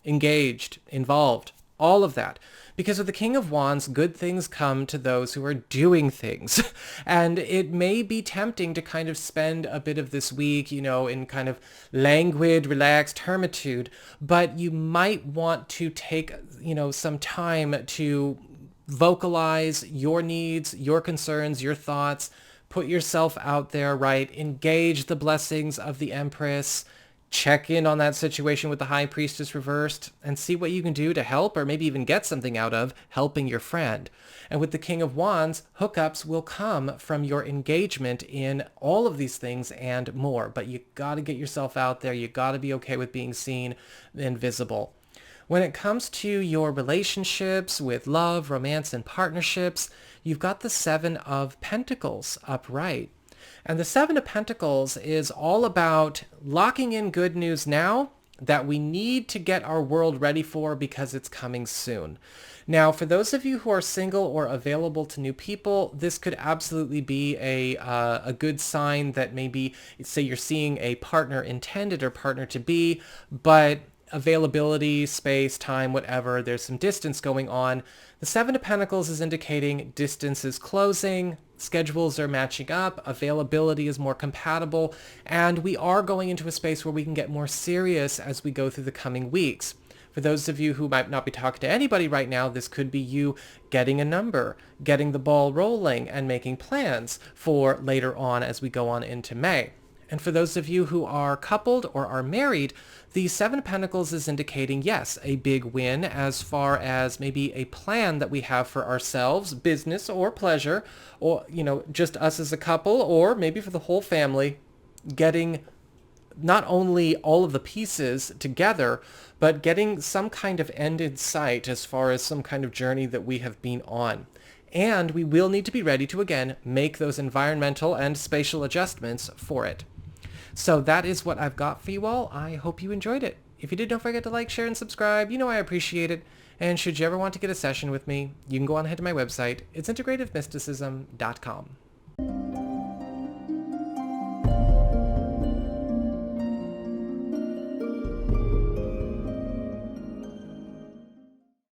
engaged, involved, all of that. Because with the King of Wands, good things come to those who are doing things. And it may be tempting to kind of spend a bit of this week, in kind of languid, relaxed hermitude, but you might want to take, some time to vocalize your needs, your concerns, your thoughts, put yourself out there, right? Engage the blessings of the Empress. Check in on that situation with the High Priestess reversed and see what you can do to help, or maybe even get something out of helping your friend. And with the King of Wands, hookups will come from your engagement in all of these things and more. But you got to get yourself out there. You got to be okay with being seen and visible. When it comes to your relationships with love, romance, and partnerships, you've got the Seven of Pentacles upright. And the Seven of Pentacles is all about locking in good news now that we need to get our world ready for, because it's coming soon. Now, for those of you who are single or available to new people, this could absolutely be a good sign that maybe, say you're seeing a partner intended or partner to be, but availability, space, time, whatever, there's some distance going on. The Seven of Pentacles is indicating distance is closing, schedules are matching up, availability is more compatible, and we are going into a space where we can get more serious as we go through the coming weeks. For those of you who might not be talking to anybody right now, this could be you getting a number, getting the ball rolling, and making plans for later on as we go on into May. And for those of you who are coupled or are married, the Seven of Pentacles is indicating, yes, a big win as far as maybe a plan that we have for ourselves, business or pleasure, or, just us as a couple, or maybe for the whole family, getting not only all of the pieces together, but getting some kind of end in sight as far as some kind of journey that we have been on. And we will need to be ready to, again, make those environmental and spatial adjustments for it. So that is what I've got for you all. I hope you enjoyed it. If you did, don't forget to like, share, and subscribe. I appreciate it. And should you ever want to get a session with me, you can go on ahead to my website. It's integrativemysticism.com.